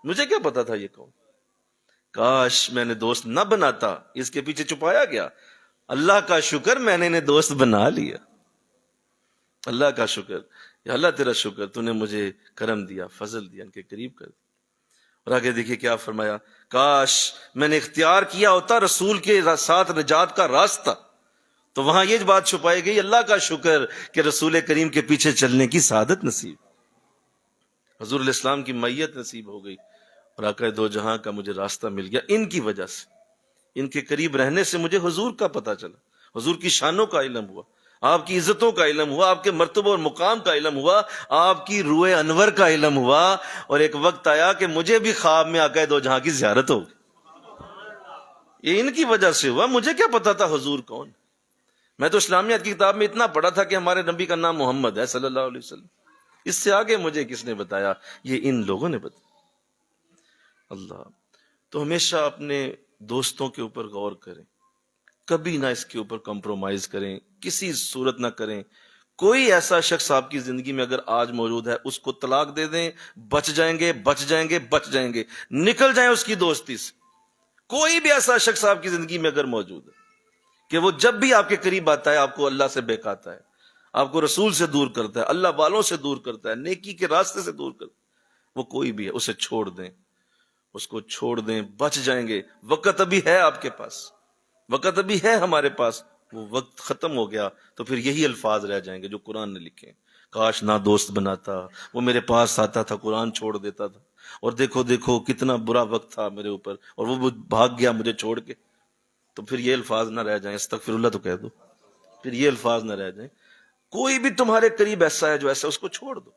مجھے کیا پتا تھا یہ کون۔ کاش میں نے دوست نہ بناتا، اس کے پیچھے چھپایا گیا، اللہ کا شکر میں نے انہیں دوست بنا لیا، اللہ کا شکر، یا اللہ تیرا شکر تو نے مجھے کرم دیا، فضل دیا، ان کے قریب کر دیا۔ اور آگے دیکھیے کیا فرمایا، کاش میں نے اختیار کیا ہوتا رسول کے ساتھ نجات کا راستہ، تو وہاں یہ بات چھپائی گئی اللہ کا شکر کہ رسول کریم کے پیچھے چلنے کی سعادت نصیب، حضور علیہ السلام کی میت نصیب ہو گئی، اور آقا دو جہاں کا مجھے راستہ مل گیا ان کی وجہ سے، ان کے قریب رہنے سے مجھے حضور کا پتہ چلا، حضور کی شانوں کا علم ہوا، آپ کی عزتوں کا علم ہوا، آپ کے مرتبہ اور مقام کا علم ہوا، آپ کی روح انور کا علم ہوا، اور ایک وقت آیا کہ مجھے بھی خواب میں آقا دو جہاں کی زیارت ہوگی، یہ ان کی وجہ سے ہوا، مجھے کیا پتا تھا حضور کون۔ میں تو اسلامیات کی کتاب میں اتنا پڑھا تھا کہ ہمارے نبی کا نام محمد ہے صلی اللہ علیہ وسلم، اس سے آگے مجھے کس نے بتایا، یہ ان لوگوں نے بتایا۔ اللہ تو ہمیشہ اپنے دوستوں کے اوپر غور کریں، کبھی نہ اس کے اوپر کمپرومائز کریں، کسی صورت نہ کریں۔ کوئی ایسا شخص آپ کی زندگی میں اگر آج موجود ہے اس کو طلاق دے دیں، بچ جائیں گے، بچ جائیں گے، بچ جائیں گے، نکل جائیں اس کی دوستی سے۔ کوئی بھی ایسا شخص آپ کی زندگی میں اگر موجود ہے کہ وہ جب بھی آپ کے قریب آتا ہے آپ کو اللہ سے بہکاتا ہے، آپ کو رسول سے دور کرتا ہے، اللہ والوں سے دور کرتا ہے، نیکی کے راستے سے دور کرتا ہے، وہ کوئی بھی ہے اسے چھوڑ دیں، اس کو چھوڑ دیں، بچ جائیں گے۔ وقت ابھی ہے آپ کے پاس، وقت ابھی ہے ہمارے پاس، وہ وقت ختم ہو گیا تو پھر یہی الفاظ رہ جائیں گے جو قرآن نے لکھے، کاش نہ دوست بناتا، وہ میرے پاس آتا تھا قرآن چھوڑ دیتا تھا، اور دیکھو دیکھو کتنا برا وقت تھا میرے اوپر اور وہ بھاگ گیا مجھے چھوڑ کے۔ تو پھر یہ الفاظ نہ رہ جائیں، استغفر اللہ تو کہہ دو، پھر یہ الفاظ نہ رہ جائیں۔ کوئی بھی تمہارے قریب ایسا ہے جو ایسا، اس کو چھوڑ دو،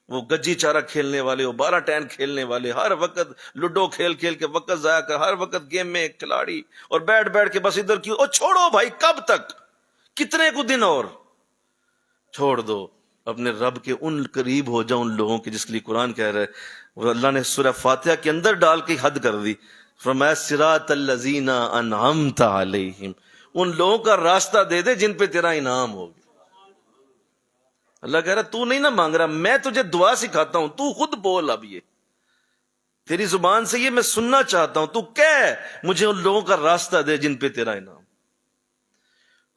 وہ گجی چارہ کھیلنے والے، وہ 12 ٹین کھیلنے والے، ہر وقت لوڈو کھیل کھیل کے وقت ضائع کر، ہر وقت گیم میں کھلاڑی، اور بیٹھ بیٹھ کے بس ادھر کیوں، اور چھوڑو بھائی، کب تک، کتنے کو دن اور چھوڑ دو، اپنے رب کے ان قریب ہو جاؤ، ان لوگوں کے جس کے لیے قرآن کہہ رہا ہے، وہ اللہ نے سورہ فاتحہ کے اندر ڈال کے حد کر دی، فرمایا صراط الذین انعمت علیہم، ان لوگوں کا راستہ دے دے جن پہ تیرا انعام ہوگا۔ اللہ کہہ رہا تو نہیں نہ مانگ رہا، میں تجھے دعا سکھاتا ہوں، تو خود بول، اب یہ تیری زبان سے یہ میں سننا چاہتا ہوں، تو کہہ مجھے ان لوگوں کا راستہ دے جن پہ تیرا انعام۔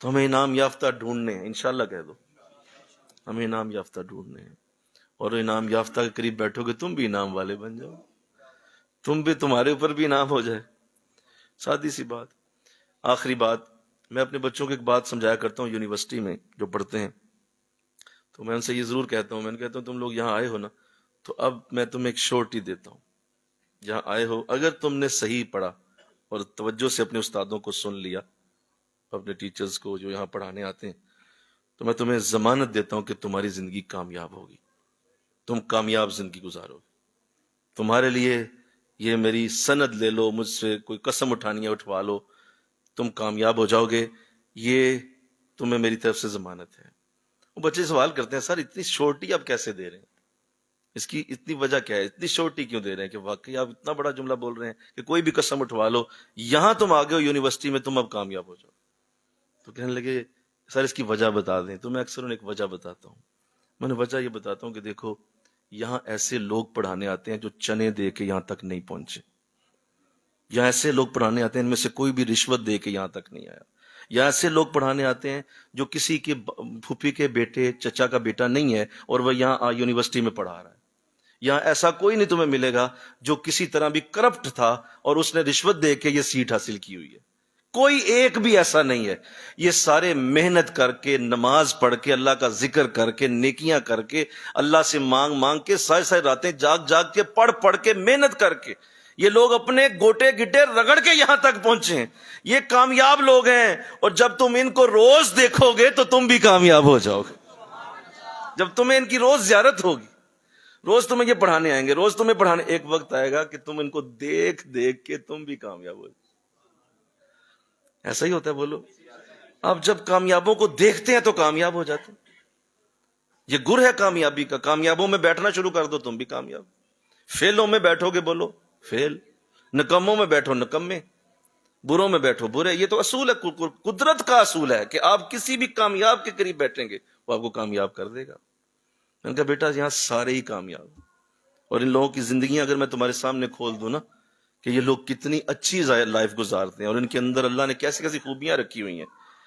تو ہمیں انعام یافتہ ڈھونڈنے ہیں، انشاءاللہ کہہ دو، ہمیں انعام یافتہ ڈھونڈنے ہیں، اور انعام یافتہ کے قریب بیٹھو گے تم بھی انعام والے بن جاؤ، تم بھی، تمہارے اوپر بھی انعام ہو جائے۔ سادی سی بات۔ آخری بات، میں اپنے بچوں کو ایک بات سمجھایا کرتا ہوں یونیورسٹی میں جو پڑھتے ہیں، تو میں ان سے یہ ضرور کہتا ہوں، میں کہتا ہوں تم لوگ یہاں آئے ہو نا، تو اب میں تمہیں ایک شورٹی دیتا ہوں، جہاں آئے ہو اگر تم نے صحیح پڑھا اور توجہ سے اپنے استادوں کو سن لیا، اپنے ٹیچرز کو جو یہاں پڑھانے آتے ہیں، تو میں تمہیں ضمانت دیتا ہوں کہ تمہاری زندگی کامیاب ہوگی، تم کامیاب زندگی گزارو گے۔ تمہارے لیے یہ میری سند لے لو، مجھ سے کوئی قسم اٹھانی ہے اٹھوا لو، تم کامیاب ہو جاؤ گے، یہ تمہیں میری طرف سے ضمانت ہے۔ وہ بچے سوال کرتے ہیں، سر اتنی شورٹی آپ کیسے دے رہے ہیں، اس کی اتنی وجہ کیا ہے، اتنی شورٹی کیوں دے رہے ہیں؟ کہ واقعی آپ اتنا بڑا جملہ بول رہے ہیں کہ کوئی بھی قسم اٹھوا لو، یہاں تم آگے ہو یونیورسٹی میں، تم اب کامیاب ہو جاؤ۔ تو کہنے لگے سر اس کی وجہ بتا دیں، تو میں اکثر انہیں ایک وجہ بتاتا ہوں، میں نے وجہ یہ بتاتا ہوں کہ دیکھو یہاں ایسے لوگ پڑھانے آتے ہیں جو چنے دے کے یہاں تک نہیں پہنچے، یہاں ایسے لوگ پڑھانے آتے ہیں ان میں سے کوئی بھی رشوت دے کے یہاں تک نہیں آیا، یا ایسے لوگ پڑھانے آتے ہیں جو کسی کے پھوپھی کے بیٹے، چچا کا بیٹا نہیں ہے اور وہ یہاں یونیورسٹی میں پڑھا رہا ہے۔ یہاں ایسا کوئی نہیں تمہیں ملے گا جو کسی طرح بھی کرپٹ تھا اور اس نے رشوت دے کے یہ سیٹ حاصل کی ہوئی ہے، کوئی ایک بھی ایسا نہیں ہے۔ یہ سارے محنت کر کے، نماز پڑھ کے، اللہ کا ذکر کر کے، نیکیاں کر کے، اللہ سے مانگ مانگ کے، ساری ساری راتیں جاگ جاگ کے، پڑھ پڑھ کے، محنت کر کے، یہ لوگ اپنے گوٹے گڈے رگڑ کے یہاں تک پہنچے ہیں، یہ کامیاب لوگ ہیں۔ اور جب تم ان کو روز دیکھو گے تو تم بھی کامیاب ہو جاؤ گے، جب تمہیں ان کی روز زیارت ہوگی، روز تمہیں یہ پڑھانے آئیں گے، روز تمہیں پڑھانے، ایک وقت آئے گا کہ تم ان کو دیکھ دیکھ کے تم بھی کامیاب ہو جاؤ۔ ایسا ہی ہوتا ہے، بولو۔ اب جب کامیابوں کو دیکھتے ہیں تو کامیاب ہو جاتے ہیں، یہ گر ہے کامیابی کا۔ کامیابوں میں بیٹھنا شروع کر دو تم بھی کامیاب، فیلوں میں بیٹھو گے بولو فیل، نکموں میں بیٹھو نکمے، بروں میں بیٹھو برے۔ یہ تو اصول ہے، قدرت کا اصول ہے کہ آپ کسی بھی کامیاب کے قریب بیٹھیں گے وہ آپ کو کامیاب کر دے گا۔ میں نے کہا بیٹا یہاں سارے ہی کامیاب ہیں، اور ان لوگوں کی زندگیاں اگر میں تمہارے سامنے کھول دوں نا کہ یہ لوگ کتنی اچھی لائف گزارتے ہیں اور ان کے اندر اللہ نے کیسی کیسی خوبیاں رکھی ہوئی ہیں،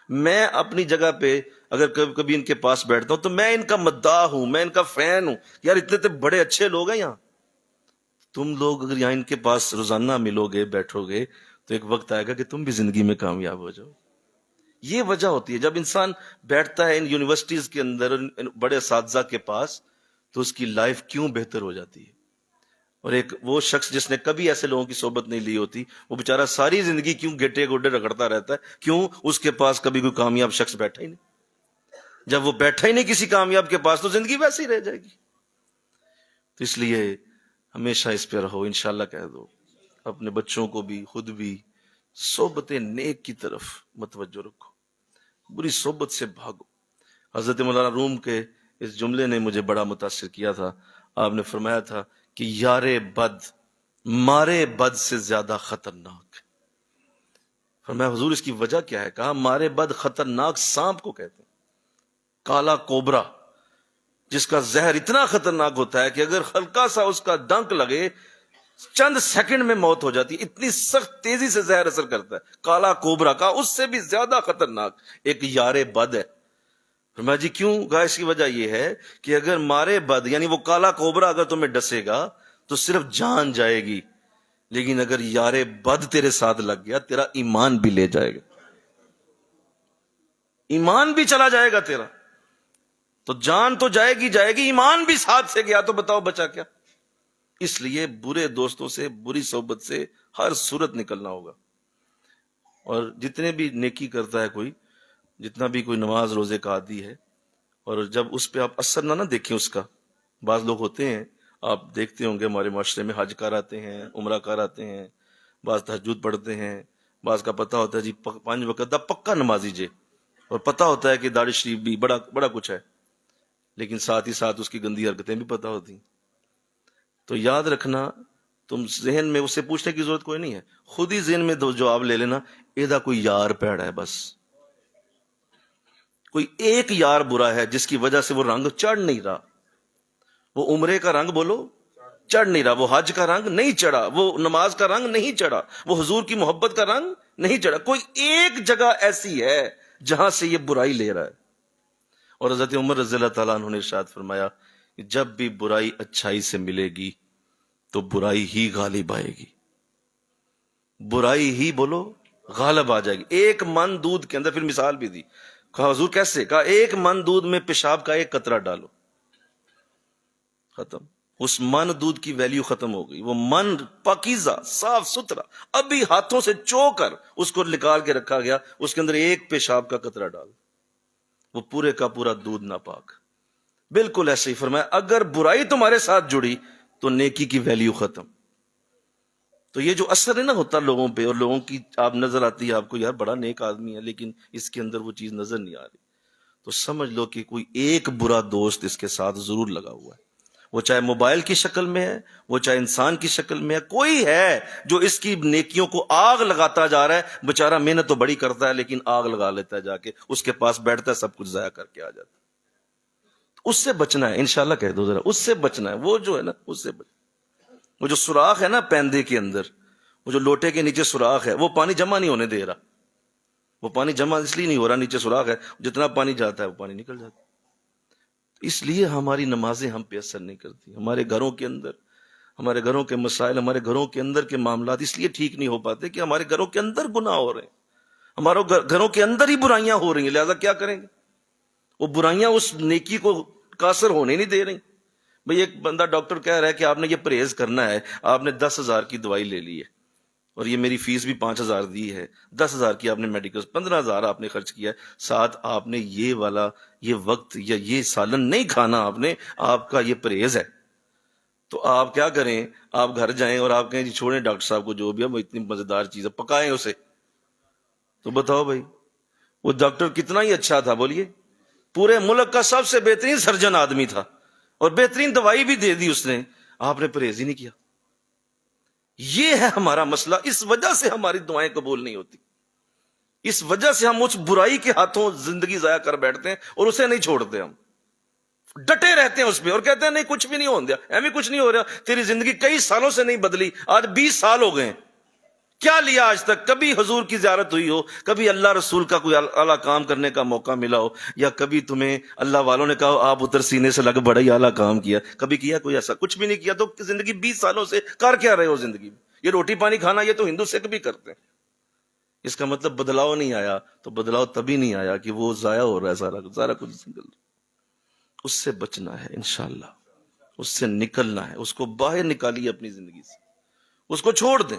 میں اپنی جگہ پہ اگر کبھی ان کے پاس بیٹھتا ہوں تو میں ان کا مداح ہوں، میں ان کا فین ہوں، یار اتنے اتنے بڑے اچھے لوگ ہیں یہاں۔ تم لوگ اگر یہاں ان کے پاس روزانہ ملو گے، بیٹھو گے، تو ایک وقت آئے گا کہ تم بھی زندگی میں کامیاب ہو جاؤ۔ یہ وجہ ہوتی ہے جب انسان بیٹھتا ہے ان یونیورسٹیز کے اندر، ان بڑے اساتذہ کے پاس، تو اس کی لائف کیوں بہتر ہو جاتی ہے۔ اور ایک وہ شخص جس نے کبھی ایسے لوگوں کی صحبت نہیں لی ہوتی، وہ بیچارہ ساری زندگی کیوں گھٹے گوڈے رگڑتا رہتا ہے؟ کیوں؟ اس کے پاس کبھی کوئی کامیاب شخص بیٹھا ہی نہیں۔ جب وہ بیٹھا ہی نہیں کسی کامیاب کے پاس تو زندگی ویسے ہی رہ جائے گی۔ تو اس لیے ہمیشہ اس پہ رہو، انشاءاللہ کہہ دو، اپنے بچوں کو بھی، خود بھی صحبت نیک کی طرف متوجہ رکھو، بری صحبت سے بھاگو۔ حضرت مولانا روم کے اس جملے نے مجھے بڑا متاثر کیا تھا۔ آپ نے فرمایا تھا کہ یار بد مارے بد سے زیادہ خطرناک ہے۔ فرمایا حضور اس کی وجہ کیا ہے؟ کہا مارے بد خطرناک سانپ کو کہتے ہیں، کالا کوبرا، جس کا زہر اتنا خطرناک ہوتا ہے کہ اگر ہلکا سا اس کا ڈنک لگے چند سیکنڈ میں موت ہو جاتی ہے، اتنی سخت تیزی سے زہر اثر کرتا ہے۔ کالا کوبرا کا اس سے بھی زیادہ خطرناک ایک یار بد ہے۔ فرمایا جی کیوں؟ کہا اس کی وجہ یہ ہے کہ اگر مارے بد یعنی وہ کالا کوبرا اگر تمہیں ڈسے گا تو صرف جان جائے گی، لیکن اگر یار بد تیرے ساتھ لگ گیا تیرا ایمان بھی لے جائے گا، ایمان بھی چلا جائے گا تیرا۔ تو جان تو جائے گی، ایمان بھی ساتھ سے گیا تو بتاؤ بچا کیا؟ اس لیے برے دوستوں سے، بری صحبت سے ہر صورت نکلنا ہوگا۔ اور جتنے بھی نیکی کرتا ہے کوئی، جتنا بھی کوئی نماز روزے کا عادی ہے، اور جب اس پہ آپ اثر نہ دیکھیں اس کا، بعض لوگ ہوتے ہیں، آپ دیکھتے ہوں گے ہمارے معاشرے میں، حج کر آتے ہیں، عمرہ کر آتے ہیں، بعض تہجد پڑھتے ہیں، بعض کا پتہ ہوتا ہے جی 5 وقت دا پکا نمازی جے، اور پتہ ہوتا ہے کہ داڑھی شریف بھی بڑا بڑا کچھ ہے، لیکن ساتھ ہی ساتھ اس کی گندی حرکتیں بھی پتہ ہوتی ہیں۔ تو یاد رکھنا، تم ذہن میں اس سے پوچھنے کی ضرورت کوئی نہیں ہے، خود ہی ذہن میں دو جواب لے لینا، ایدہ کوئی یار پیڑا ہے، بس کوئی ایک یار برا ہے جس کی وجہ سے وہ رنگ چڑھ نہیں رہا۔ وہ عمرے کا رنگ بولو چڑھ نہیں رہا، وہ حج کا رنگ نہیں چڑھا، وہ نماز کا رنگ نہیں چڑھا، وہ حضور کی محبت کا رنگ نہیں چڑھا، کوئی ایک جگہ ایسی ہے جہاں سے یہ برائی لے رہا ہے۔ اور حضرت عمر رضی اللہ تعالیٰ عنہ نے ارشاد فرمایا کہ جب بھی برائی اچھائی سے ملے گی تو برائی ہی غالب آئے گی، برائی ہی بولو غالب آ جائے گی۔ ایک من دودھ کے اندر، پھر مثال بھی دی، کہا حضور کیسے؟ کہا ایک من دودھ میں پیشاب کا ایک قطرہ ڈالو، ختم، اس من دودھ کی ویلیو ختم ہو گئی۔ وہ من پاکیزہ صاف ستھرا، ابھی ہاتھوں سے چو کر اس کو نکال کے رکھا گیا، اس کے اندر ایک پیشاب کا قطرہ ڈال، وہ پورے کا پورا دودھ ناپاک۔ بالکل ایسے ہی فرمایا اگر برائی تمہارے ساتھ جڑی تو نیکی کی ویلیو ختم۔ تو یہ جو اثر ہے نا ہوتا لوگوں پہ، اور لوگوں کی آپ نظر آتی ہے آپ کو، یار بڑا نیک آدمی ہے لیکن اس کے اندر وہ چیز نظر نہیں آ رہی، تو سمجھ لو کہ کوئی ایک برا دوست اس کے ساتھ ضرور لگا ہوا ہے، وہ چاہے موبائل کی شکل میں ہے، وہ چاہے انسان کی شکل میں ہے، کوئی ہے جو اس کی نیکیوں کو آگ لگاتا جا رہا ہے۔ بیچارہ محنت تو بڑی کرتا ہے لیکن آگ لگا لیتا ہے، جا کے اس کے پاس بیٹھتا ہے، سب کچھ ضائع کر کے آ جاتا ہے۔ اس سے بچنا ہے، انشاءاللہ کہہ دو ذرا، اس سے بچنا ہے، وہ جو ہے نا اس سے وہ جو سوراخ ہے نا پیندے کے اندر، وہ جو لوٹے کے نیچے سوراخ ہے، وہ پانی جمع نہیں ہونے دے رہا، وہ پانی جمع اس لیے نہیں ہو رہا، نیچے سوراخ ہے، جتنا پانی جاتا ہے وہ پانی نکل جاتا ہے۔ اس لیے ہماری نمازیں ہم پہ اثر نہیں کرتی، ہمارے گھروں کے اندر، ہمارے گھروں کے مسائل، ہمارے گھروں کے اندر کے معاملات اس لیے ٹھیک نہیں ہو پاتے کہ ہمارے گھروں کے اندر گناہ ہو رہے ہیں، ہمارے گھروں کے اندر ہی برائیاں ہو رہی ہیں، لہذا کیا کریں گے؟ وہ برائیاں اس نیکی کو کا اثر ہونے نہیں دے رہی۔ بھئی ایک بندہ ڈاکٹر کہہ رہا ہے کہ آپ نے یہ پرہیز کرنا ہے، آپ نے 10,000 کی دوائی لے لی ہے، اور یہ میری فیس بھی 5,000 دی ہے، 10,000 کی آپ نے میڈیکل، 15,000 آپ نے خرچ کیا ہے، ساتھ آپ نے یہ والا یہ وقت یا یہ سالن نہیں کھانا، آپ کا یہ پرہیز ہے۔ تو آپ کیا کریں؟ آپ گھر جائیں اور آپ کہیں جی چھوڑیں ڈاکٹر صاحب کو، جو بھی ہے وہ اتنی مزیدار چیز ہے، پکائیں اسے۔ تو بتاؤ بھائی وہ ڈاکٹر کتنا ہی اچھا تھا، بولیے، پورے ملک کا سب سے بہترین سرجن آدمی تھا، اور بہترین دوائی بھی دے دی اس نے، آپ نے پرہیز ہی نہیں کیا۔ یہ ہے ہمارا مسئلہ، اس وجہ سے ہماری دعائیں قبول نہیں ہوتی، اس وجہ سے ہم اس برائی کے ہاتھوں زندگی ضائع کر بیٹھتے ہیں اور اسے نہیں چھوڑتے، ہم ڈٹے رہتے ہیں اس پہ اور کہتے ہیں نہیں کچھ بھی نہیں ہو دیا، ایویں کچھ نہیں ہو رہا، تیری زندگی کئی سالوں سے نہیں بدلی، آج 20 سال ہو گئے، کیا لیا آج تک؟ کبھی حضور کی زیارت ہوئی ہو، کبھی اللہ رسول کا کوئی اعلیٰ کام کرنے کا موقع ملا ہو، یا کبھی تمہیں اللہ والوں نے کہا آپ ادھر سینے سے لگ بڑا ہی اعلیٰ کام کیا، کبھی کیا کوئی ایسا؟ کچھ بھی نہیں کیا، تو زندگی 20 سالوں سے کر کیا رہے ہو زندگی میں؟ یہ روٹی پانی کھانا یہ تو ہندو سکھ بھی کرتے ہیں، اس کا مطلب بدلاؤ نہیں آیا، تو بدلاؤ تبھی نہیں آیا کہ وہ ضائع ہو رہا ہے سارا کچھ سنگل۔ اس سے بچنا ہے انشاءاللہ، اس سے نکلنا ہے، اس کو باہر نکالیے اپنی زندگی سے، اس کو چھوڑ دیں۔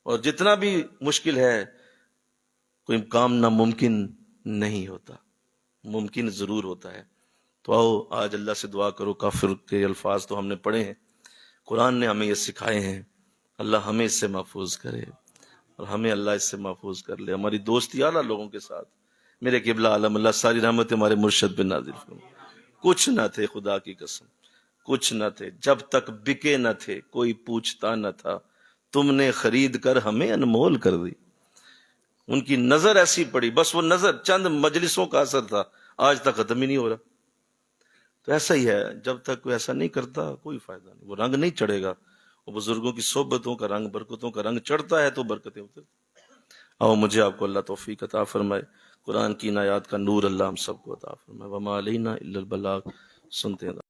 اور جتنا بھی مشکل ہے، کوئی کام ناممکن نہیں ہوتا، ممکن ضرور ہوتا ہے۔ تو آؤ آج اللہ سے دعا کرو، کافر کے الفاظ تو ہم نے پڑھے ہیں، قرآن نے ہمیں یہ سکھائے ہیں، اللہ ہمیں اس سے محفوظ کرے اور ہمیں اللہ اس سے محفوظ کر لے، ہماری دوستی اعلیٰ لوگوں کے ساتھ۔ میرے قبلہ عالم اللہ ساری رحمت ہمارے مرشد پہ نازل فرمائے۔ کچھ نہ تھے، خدا کی قسم کچھ نہ تھے، جب تک بکے نہ تھے کوئی پوچھتا نہ تھا، تم نے خرید کر ہمیں انمول کر دی۔ ان کی نظر ایسی پڑی، بس وہ نظر چند مجلسوں کا اثر تھا، آج تک ختم ہی نہیں ہو رہا۔ تو ایسا ہی ہے، جب تک کوئی ایسا نہیں کرتا کوئی فائدہ نہیں، وہ رنگ نہیں چڑھے گا۔ وہ بزرگوں کی صحبتوں کا رنگ، برکتوں کا رنگ چڑھتا ہے تو برکتیں اترتی۔ آؤ مجھے آپ کو اللہ توفیق عطا فرمائے، قرآن کی عنایات کا نور اللہ ہم سب کو عطا فرمائے۔ وما علینا الا البلاغ۔ سنتے ہیں۔